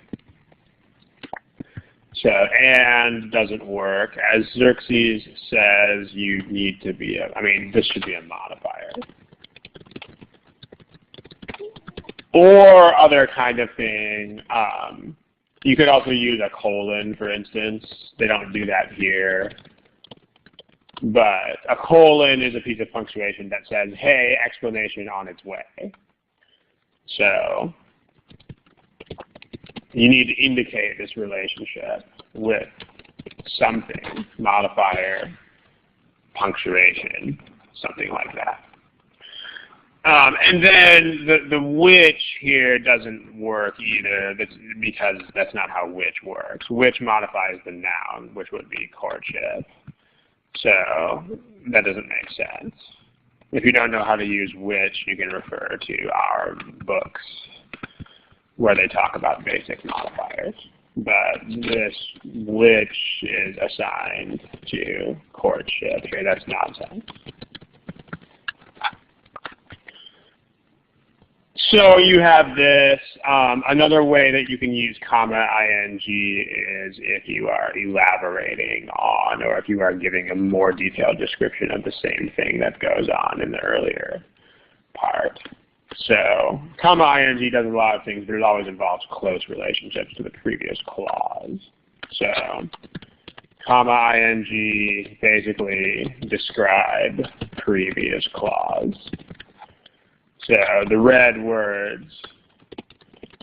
So and doesn't work. As Xerxes says, you need to be this should be a modifier. Or other kind of thing. You could also use a colon, for instance. They don't do that here. But a colon is a piece of punctuation that says, hey, explanation on its way. So you need to indicate this relationship with something, modifier, punctuation, something like that. And then the which here doesn't work either because that's not how which works. Which modifies the noun, which would be courtship. So that doesn't make sense. If you don't know how to use which, you can refer to our books where they talk about basic modifiers. but this which is assigned to courtship here. That's nonsense. So you have this. Another way that you can use comma ing is if you are elaborating on or if you are giving a more detailed description of the same thing that goes on in the earlier part. So comma ing does a lot of things, but it always involves close relationships to the previous clause. So comma ing basically describe previous clause. So the red words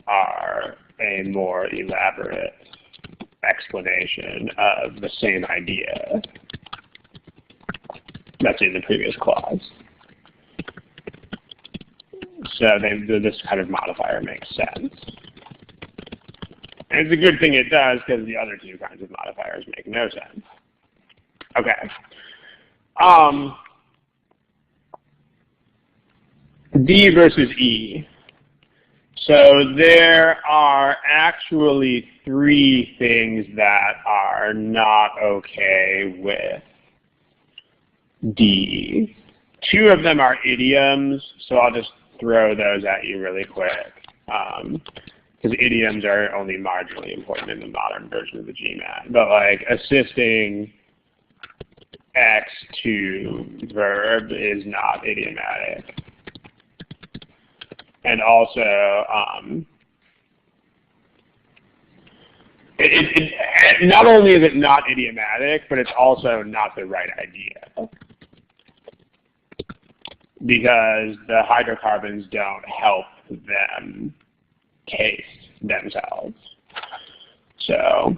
are a more elaborate explanation of the same idea that's in the previous clause. So this kind of modifier makes sense. And it's a good thing it does because the other two kinds of modifiers make no sense. Okay. D versus E. So there are actually three things that are not okay with D. Two of them are idioms, so I'll just throw those at you really quick. Because idioms are only marginally important in the modern version of the GMAT. But like assisting X to verb is not idiomatic. And also, not only is it not idiomatic, but it's also not the right idea. Because the hydrocarbons don't help them taste themselves. So,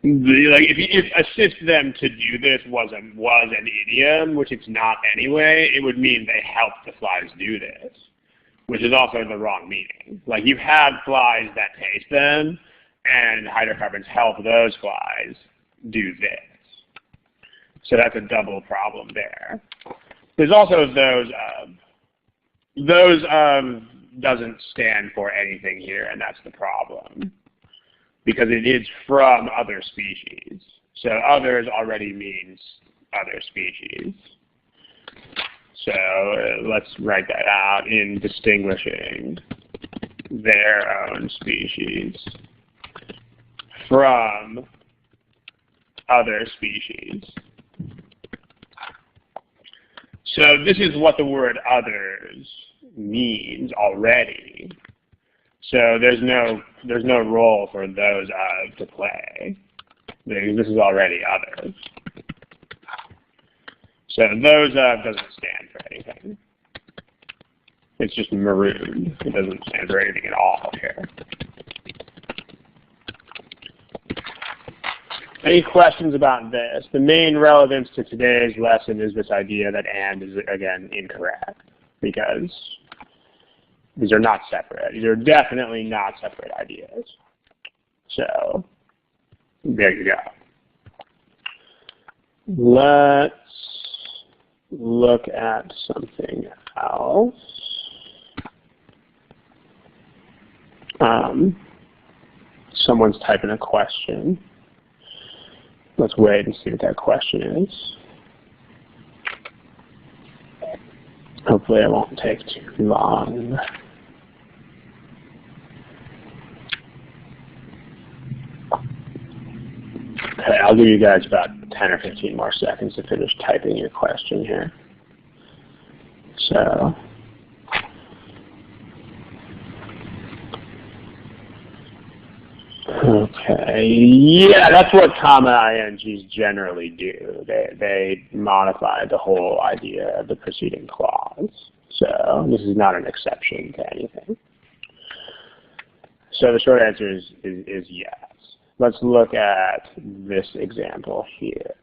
if assist them to do this was an idiom, which it's not anyway, it would mean they help the flies do this, which is also the wrong meaning. Like you have flies that taste them, and hydrocarbons help those flies do this. So that's a double problem there. There's also those doesn't stand for anything here, and that's the problem. Because it is from other species. So others already means other species. So let's write that out in distinguishing their own species from other species. So this is what the word others means already. So there's no role for those of to play. This is already others. So those of doesn't stand for anything. It's just marooned. It doesn't stand for anything at all here. Any questions about this? The main relevance to today's lesson is this idea that and is, again, incorrect. Because these are not separate. These are definitely not separate ideas. So there you go. Let's look at something else. Someone's typing a question. Let's wait and see what that question is. Hopefully it won't take too long. Okay, I'll give you guys about 10 or 15 more seconds to finish typing your question here. So, okay, yeah, that's what comma INGs generally do. They modify the whole idea of the preceding clause. So this is not an exception to anything. So the short answer is yes. Let's look at this example here.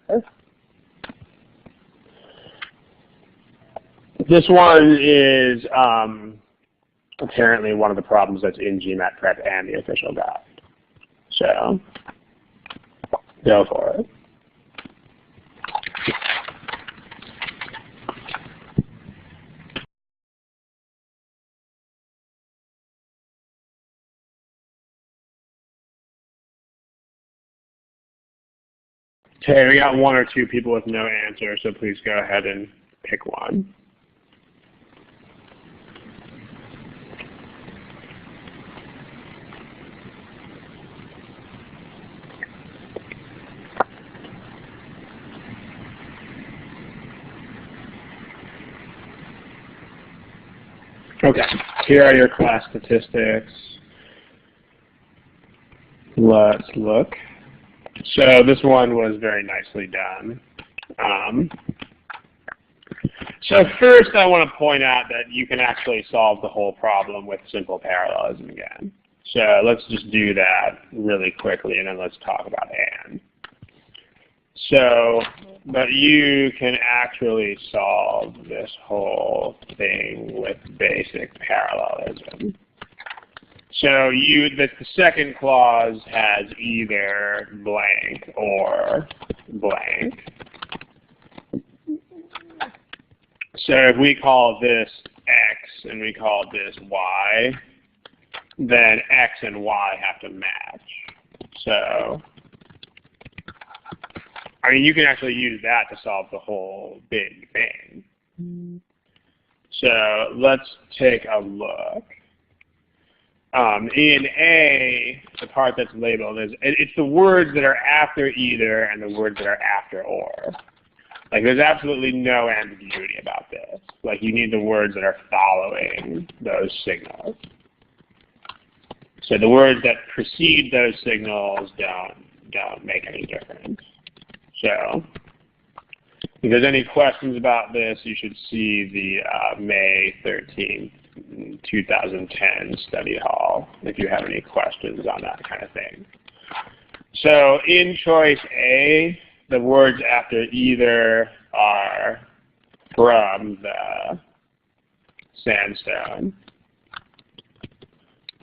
This one is apparently one of the problems that's in GMAT Prep and the official guide. So go for it. Okay, we got one or two people with no answer, so please go ahead and pick one. Okay, here are your class statistics. Let's look. So this one was very nicely done. So first I want to point out that you can actually solve the whole problem with simple parallelism again. So let's just do that really quickly and then let's talk about and. So, but you can actually solve this whole thing with basic parallelism. So the second clause has either blank or blank. So if we call this x and we call this y, then x and y have to match. So, I mean, you can actually use that to solve the whole big thing. So let's take a look. In A, the part that's labeled is, it's the words that are after either and the words that are after or. Like, there's absolutely no ambiguity about this. Like, you need the words that are following those signals. So the words that precede those signals don't make any difference. So, if there's any questions about this, you should see the May 13th, 2010 study hall if you have any questions on that kind of thing. So in choice A, the words after either are from the sandstone,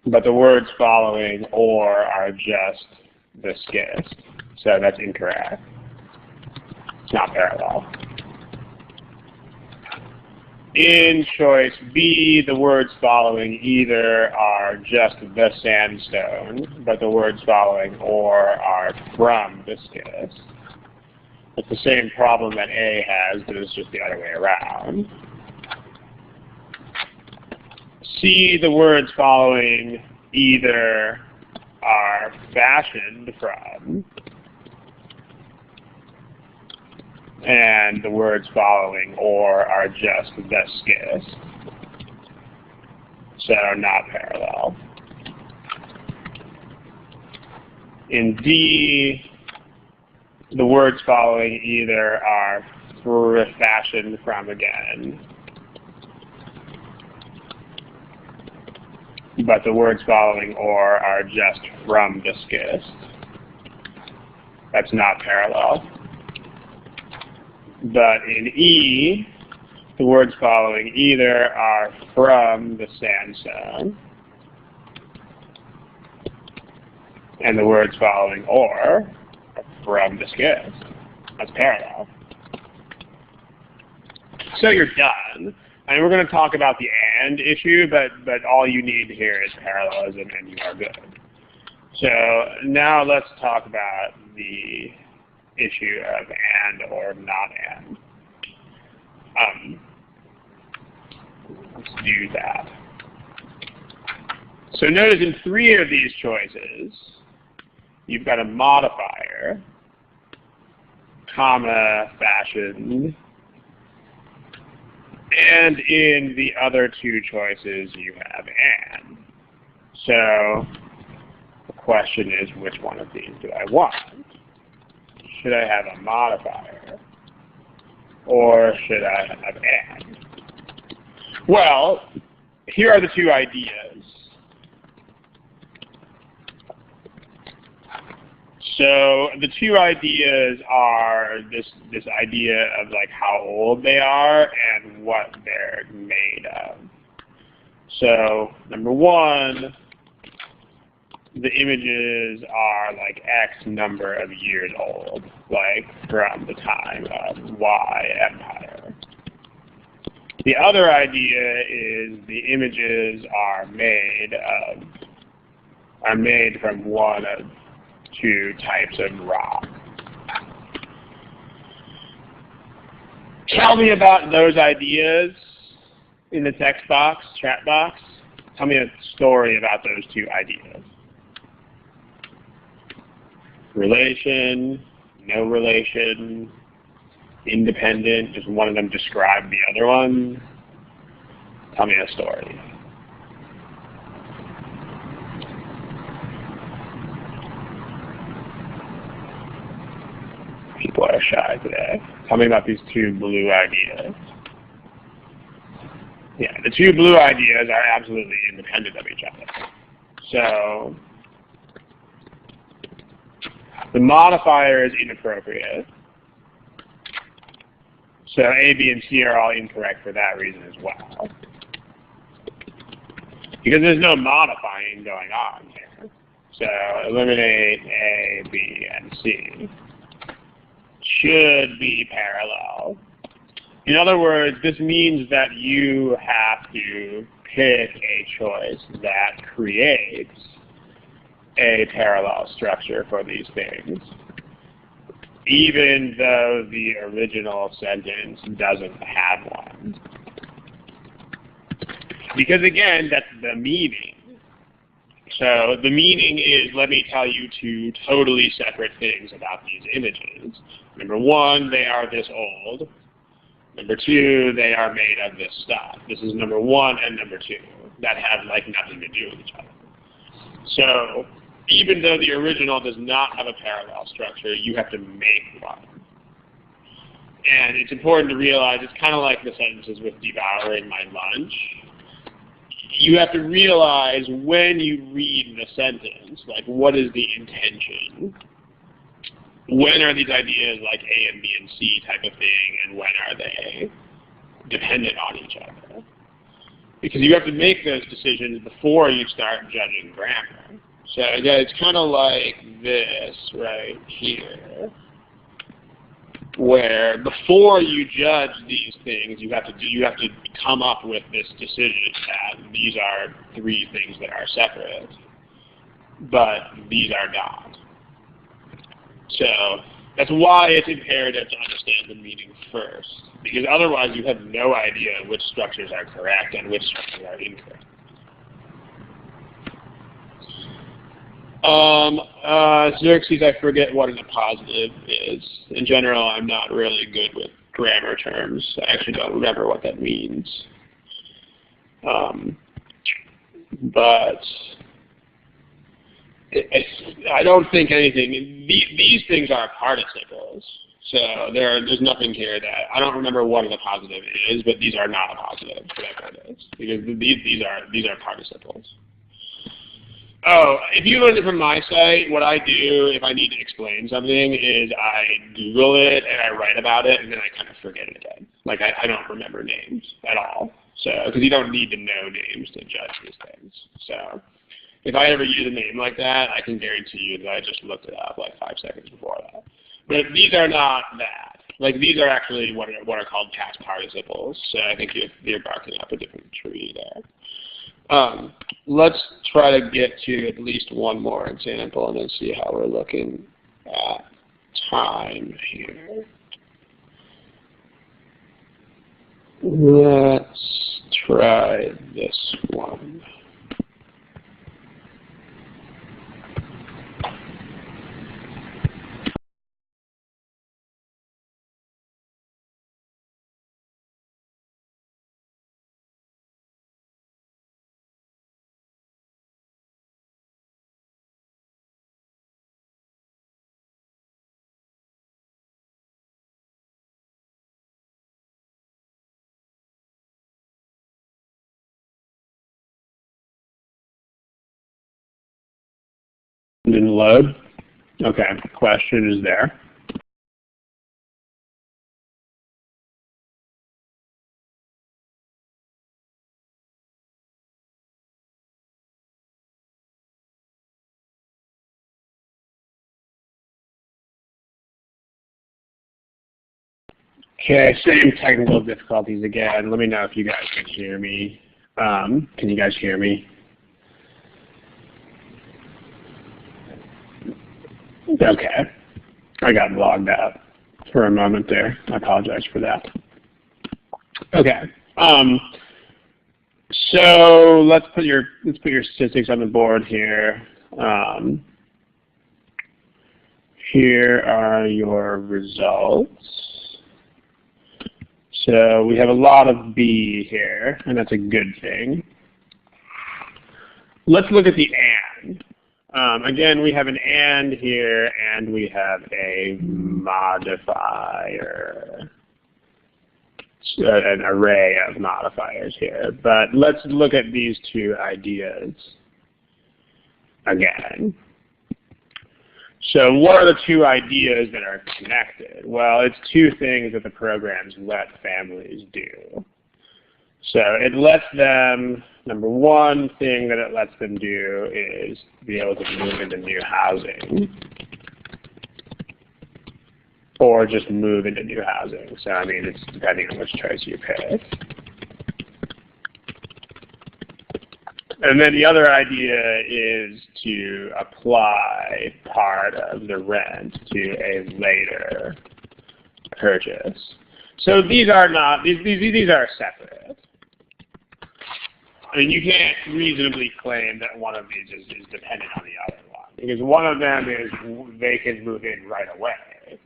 but the words following or are just the schist. So that's incorrect. It's not parallel. In choice B, the words following either are just the sandstone, but the words following or are from the schist. It's the same problem that A has, but it's just the other way around. C, the words following either are fashioned from, and the words following or are just the schist. So not parallel. In D, the words following either are fashioned from again, but the words following or are just from the schist. That's not parallel. But in E, the words following either are from the sandstone, and the words following or are from the schist. That's parallel. So you're done. And we're going to talk about the and issue, but all you need here is parallelism and you are good. So now let's talk about the issue of and or not and. Let's do that. So notice in 3 of these choices, you've got a modifier, comma, fashioned, and in the other 2 choices, you have and. So the question is, which one of these do I want? Should I have a modifier, or should I have and? Well, here are the 2 ideas. So the 2 ideas are this idea of like how old they are and what they're made of. So number 1, the images are like X number of years old, like from the time of Y empire. The other idea is the images are made from one of 2 types of rock. Tell me about those ideas in the text box, chat box. Tell me a story about those two ideas. Relation, no relation, independent, just one of them describe the other one. Tell me a story. People are shy today. Tell me about these two blue ideas. Yeah, the two blue ideas are absolutely independent of each other. So the modifier is inappropriate. So A, B, and C are all incorrect for that reason as well. Because there's no modifying going on here. So eliminate A, B, and C. Should be parallel. In other words, this means that you have to pick a choice that creates a parallel structure for these things, even though the original sentence doesn't have one. Because again, that's the meaning. So the meaning is, let me tell you two totally separate things about these images. Number one, they are this old. Number two, they are made of this stuff. This is number one and number two. That have like nothing to do with each other. So even though the original does not have a parallel structure, you have to make one. And it's important to realize it's kind of like the sentences with devouring my lunch. You have to realize when you read the sentence, like what is the intention? When are these ideas like A and B and C type of thing, and when are they dependent on each other? Because you have to make those decisions before you start judging grammar. So again, it's kind of like this right here, where before you judge these things, you have to come up with this decision that these are three things that are separate, but these are not. So that's why it's imperative to understand the meaning first, because otherwise you have no idea which structures are correct and which structures are incorrect. Xerxes, I forget what an appositive is. In general, I'm not really good with grammar terms. I actually don't remember what that means. But I don't think anything. These things are participles, so there's nothing here that I don't remember what an appositive is. But these are not appositives, whatever it is, because these are participles. Oh, if you learned it from my site, what I do if I need to explain something is I Google it and I write about it, and then I kind of forget it again. Like I don't remember names at all. So because you don't need to know names to judge these things. So if I ever use a name like that, I can guarantee you that I just looked it up like 5 seconds before that. But these are not that. Like these are actually what are called past participles. So I think you're barking up a different tree there. Let's try to get to at least one more example and then see how we're looking at time here. Let's try this one. Didn't load? Okay, question is there. Okay, same technical difficulties again. Let me know if you guys can hear me. Can you guys hear me? Okay. I got logged out for a moment there. I apologize for that. Okay. So let's put your statistics on the board here. Here are your results. So we have a lot of B here, and that's a good thing. Let's look at the AND. Again, we have an AND here, and we have a modifier, an array of modifiers here. But let's look at these two ideas again. So what are the two ideas that are connected? Well, it's two things that the programs let families do. So it lets them, number one thing that it lets them do is be able to move into new housing. Or just move into new housing. So I mean, it's depending on which choice you pick. And then the other idea is to apply part of the rent to a later purchase. So these are not, these are separate. I mean, you can't reasonably claim that one of these is dependent on the other one. Because one of them is they can move in right away.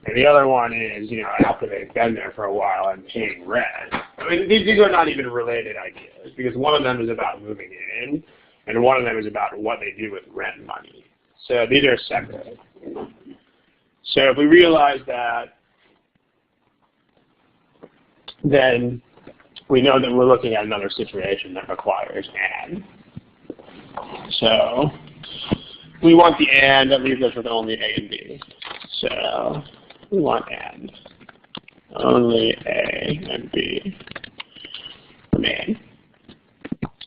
And the other one is, you know, after they've been there for a while and paying rent. I mean, these are not even related ideas, because one of them is about moving in, and one of them is about what they do with rent money. So these are separate. So if we realize that, then we know that we're looking at another situation that requires AND. So we want the AND that leaves us with only A and B. So we want AND. Only A and B remain.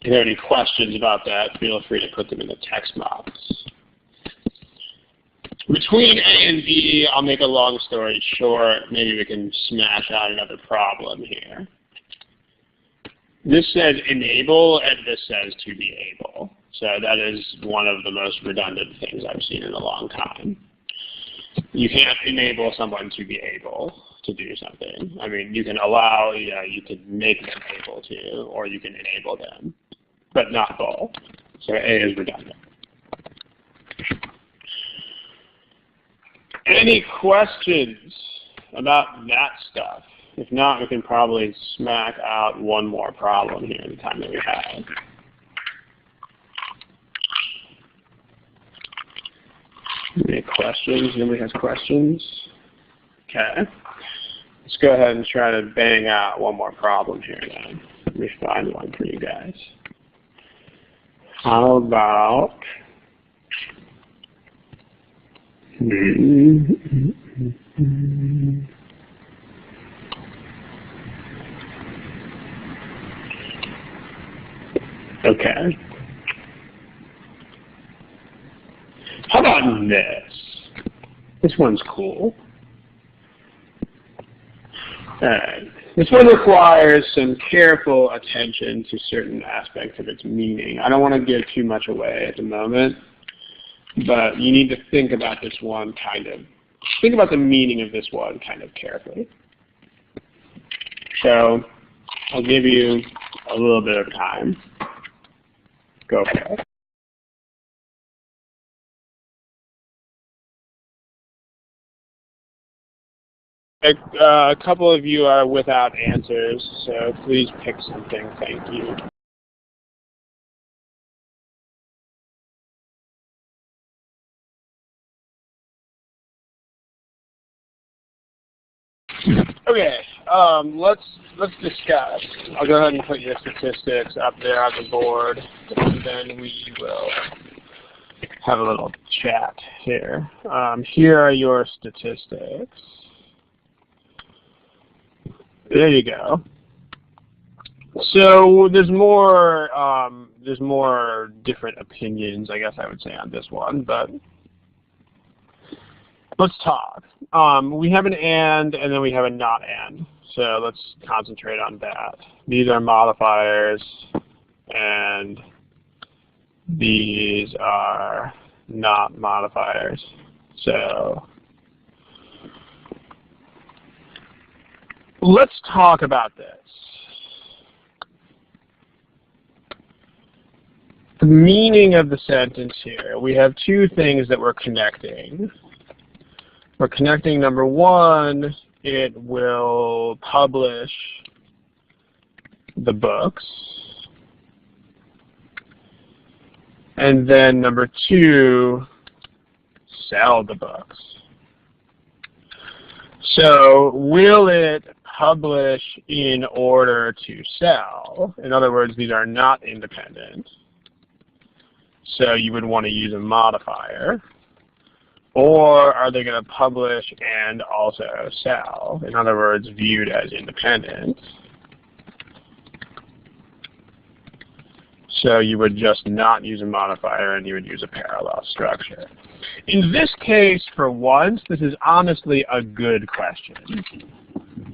If there are any questions about that, feel free to put them in the text box. Between A and B, I'll make a long story short. Maybe we can smash out another problem here. This says enable, and this says to be able. So that is one of the most redundant things I've seen in a long time. You can't enable someone to be able to do something. I mean, you can allow, you can make them able to, or you can enable them, but not both. So A is redundant. Any questions about that stuff? If not, we can probably smack out one more problem here in the time that we have. Any questions? Nobody has questions? Okay. Let's go ahead and try to bang out one more problem here then. Let me find one for you guys. How about okay. How about this? This one's cool. This one requires some careful attention to certain aspects of its meaning. I don't want to give too much away at the moment, but you need to think about this one think about the meaning of this one kind of carefully. So I'll give you a little bit of time. Go for it. A couple of you are without answers, so please pick something. Thank you. Okay, let's discuss. I'll go ahead and put your statistics up there on the board, and then we will have a little chat here. Here are your statistics. There you go. So there's more different opinions, I guess I would say, on this one, but let's talk. We have an and then we have a not and. So let's concentrate on that. These are modifiers, and these are not modifiers. So let's talk about this. The meaning of the sentence here. We have two things that we're connecting. We're connecting, number one, it will publish the books. And then number two, sell the books. So will it publish in order to sell? In other words, these are not independent. So you would want to use a modifier. Or are they going to publish and also sell? In other words, viewed as independent. So you would just not use a modifier and you would use a parallel structure. In this case, for once, this is honestly a good question.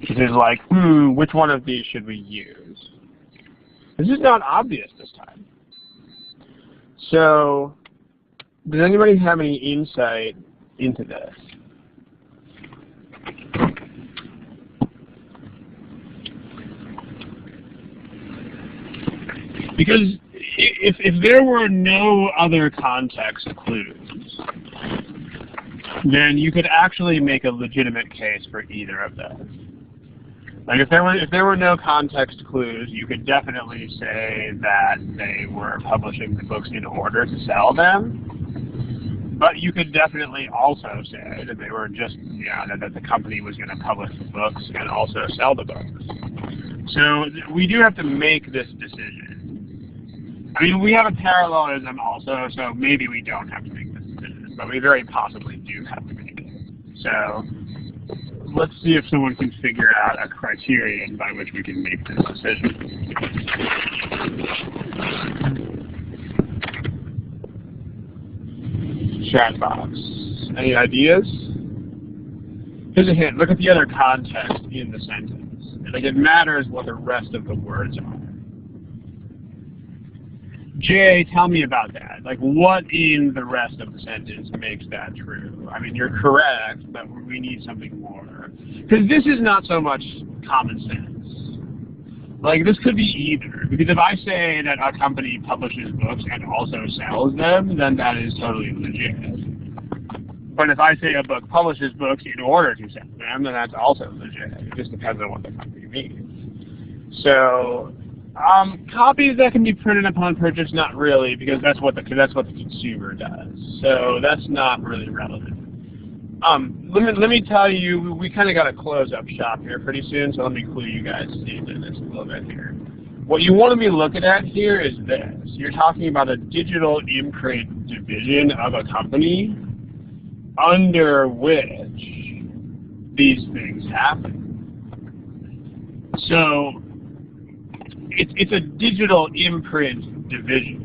This is like, which one of these should we use? This is not obvious this time. So, does anybody have any insight into this? Because if there were no other context clues, then you could actually make a legitimate case for either of those. Like if there were no context clues, you could definitely say that they were publishing the books in order to sell them. But you could definitely also say that they were just, that the company was going to publish the books and also sell the books. So we do have to make this decision. I mean, we have a parallelism also, so maybe we don't have to make this decision, but we very possibly do have to make it. So let's see if someone can figure out a criterion by which we can make this decision. Chat box. Any ideas? Here's a hint. Look at the other context in the sentence. Like it matters what the rest of the words are. Jay, tell me about that. Like, what in the rest of the sentence makes that true? I mean, you're correct, but we need something more. Because this is not so much common sense. Like, this could be either. Because if I say that a company publishes books and also sells them, then that is totally legit. But if I say a book publishes books in order to sell them, then that's also legit. It just depends on what the company means. So, copies that can be printed upon purchase, not really, because that's what the consumer does. So that's not really relevant. Let me tell you, we kind of got to close up shop here pretty soon, so let me clue you guys into this a little bit here. What you want to be looking at here is this. You're talking about a digital imprint division of a company under which these things happen. So it's a digital imprint division.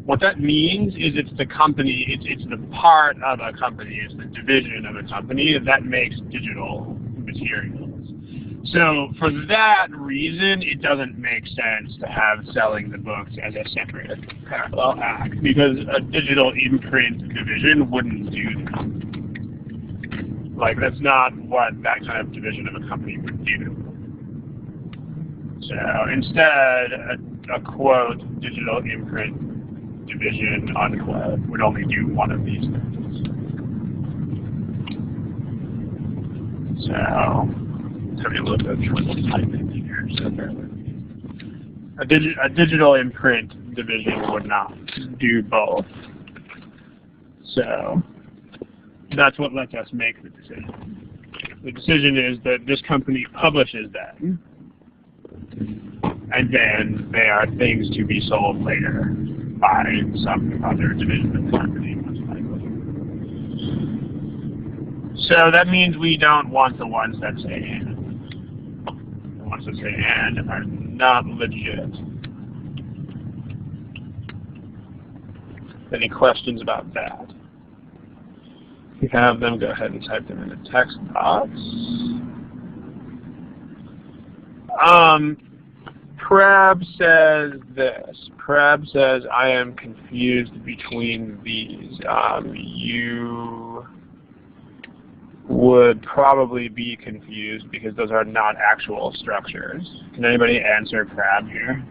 What that means is it's the company, it's the part of a company, it's the division of a company that makes digital materials. So for that reason, it doesn't make sense to have selling the books as a separate parallel act, because a digital imprint division wouldn't do that. Like, that's not what that kind of division of a company would do. So instead, a quote, digital imprint division, unquote, would only do one of these things. So, it's having a little bit of trouble typing here, so bear with me. A digital imprint division would not do both. So, that's what lets us make the decision. The decision is that this company publishes them, and then they are things to be sold later by some other division of the company, most likely. So that means we don't want the ones that say and. The ones that say and are not legit. Any questions about that? If you have them, go ahead and type them in the text box. Crab says this. Crab says, I am confused between these. would probably be confused because those are not actual structures. Can anybody answer Prab here?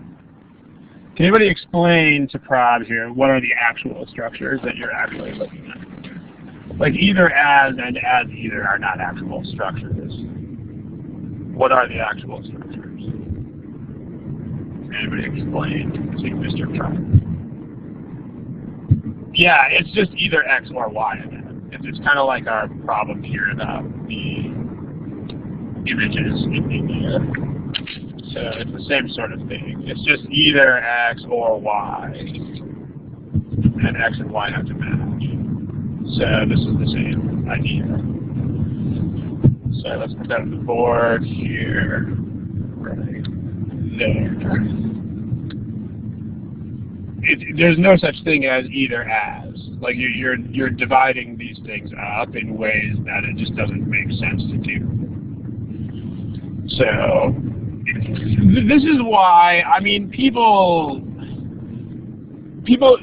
Can anybody explain to Prab here what are the actual structures that you're actually looking at? Like either as and as either are not actual structures. What are the actual structures? Can anybody explain to Mr. Prab? Yeah, it's just either X or Y again. It's kind of like our problem here about the images in India. So it's the same sort of thing. It's just either X or Y. And X and Y have to match. So this is the same idea. So let's put that on the board here. Right there. There's no such thing as either as. Like you're dividing these things up in ways that it just doesn't make sense to do. So this is why, I mean, people,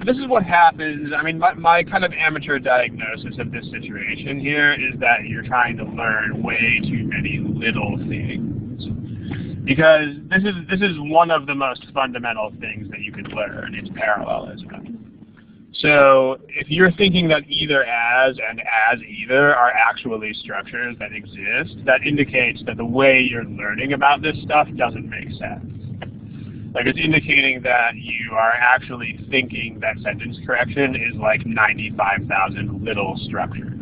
this is what happens. I mean, my kind of amateur diagnosis of this situation here is that you're trying to learn way too many little things. Because this is one of the most fundamental things that you can learn is parallelism. So if you're thinking that either as and as either are actually structures that exist, that indicates that the way you're learning about this stuff doesn't make sense. Like it's indicating that you are actually thinking that sentence correction is like 95,000 little structures.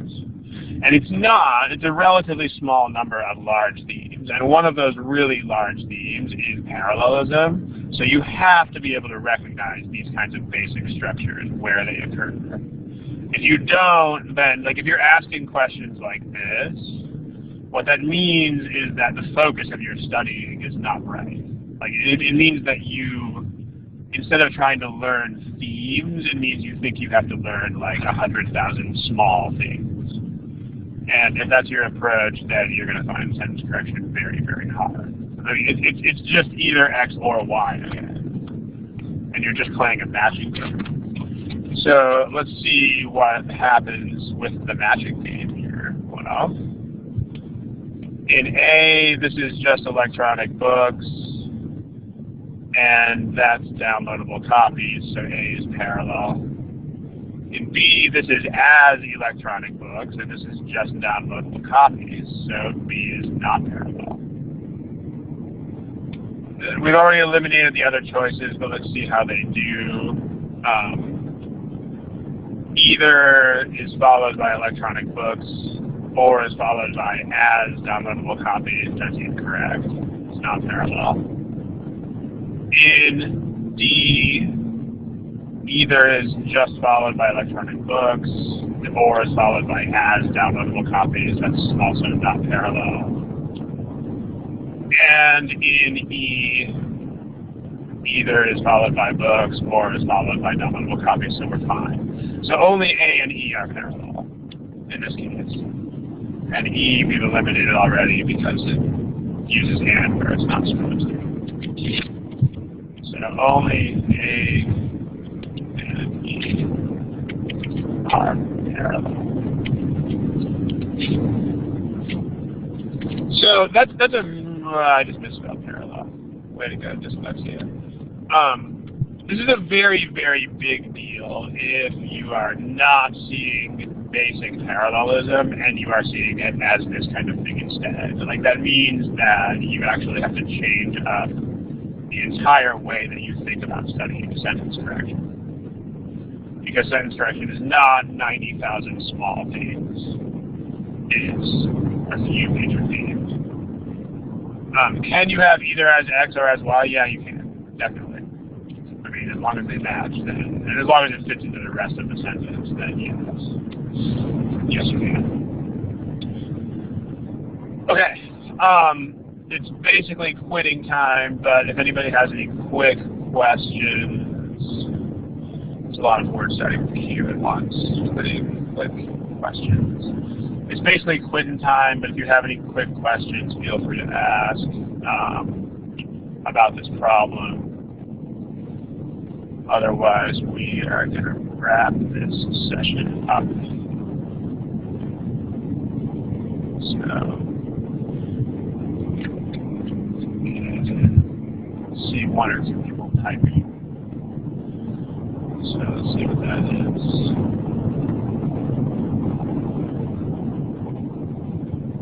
And it's not. It's a relatively small number of large themes. And one of those really large themes is parallelism. So you have to be able to recognize these kinds of basic structures where they occur. If you don't, then, like if you're asking questions like this, what that means is that the focus of your studying is not right. Like it means that you, instead of trying to learn themes, it means you think you have to learn like 100,000 small things. And if that's your approach, then you're going to find sentence correction very, very hard. I mean, it's just either X or Y again. And you're just playing a matching game. So let's see what happens with the matching game here. Well, in A, this is just electronic books. And that's downloadable copies, so A is parallel. In B, this is as electronic books, and this is just downloadable copies, so B is not parallel. We've already eliminated the other choices, but let's see how they do. Either is followed by electronic books, or is followed by as downloadable copies. That's incorrect. It's not parallel. In D, either is just followed by electronic books, or is followed by as downloadable copies. That's also not parallel. And in E, either is followed by books, or is followed by downloadable copies, so we're fine. So only A and E are parallel in this case. And E we've eliminated already because it uses and where it's not supposed to. So only A and E are parallel. So that's a I just misspelled parallel. Way to go, dyslexia. This is a very, very big deal if you are not seeing basic parallelism and you are seeing it as this kind of thing instead. Like that means that you actually have to change up the entire way that you think about studying sentence correction. Because sentence correction is not 90,000 small things. It's a few major themes. Can you have either as X or as Y? Yeah, you can, definitely. I mean, as long as they match, then, and as long as it fits into the rest of the sentence, then yes. Yes, you can. Okay. It's basically quitting time, but if anybody has any quick questions, it's a lot of words starting with Q at once. Quitting, quick questions. It's basically quitting time, but if you have any quick questions, feel free to ask about this problem. Otherwise, we are going to wrap this session up. So, see one or two people typing. So let's see what that is.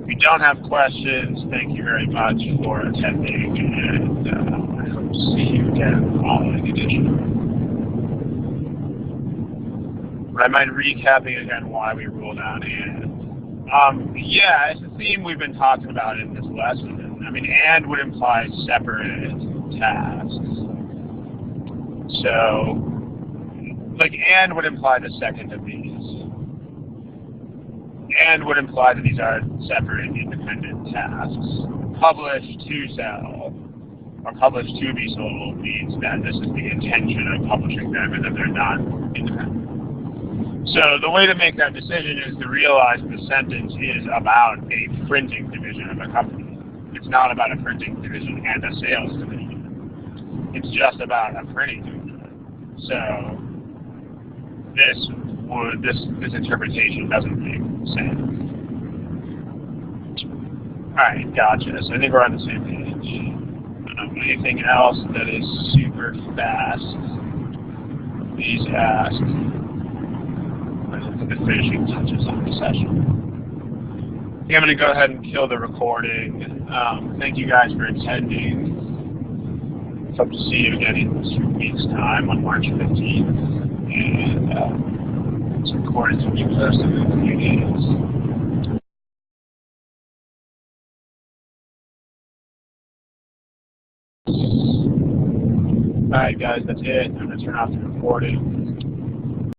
If you don't have questions, thank you very much for attending, and I hope to see you again in the following edition. But I mind recapping again why we ruled out and. Yeah, it's a theme we've been talking about in this lesson. I mean, and would imply separate tasks. So, like, and would imply the second of these. And would imply that these are separate independent tasks. Publish to sell, or publish to be sold, means that this is the intention of publishing them and that they're not independent. So the way to make that decision is to realize the sentence is about a printing division of a company. It's not about a printing division and a sales division. It's just about a printing division. So this interpretation doesn't make sense. Alright, gotcha. So I think we're on the same page. Anything else that is super fast, please ask. The finishing touches on the session. I'm going to go ahead and kill the recording. Thank you guys for attending. Hope to see you again in 2 weeks' time on March 15th. And it's recorded to be posted in a few days. Alright guys, that's it. I'm going to turn off the recording.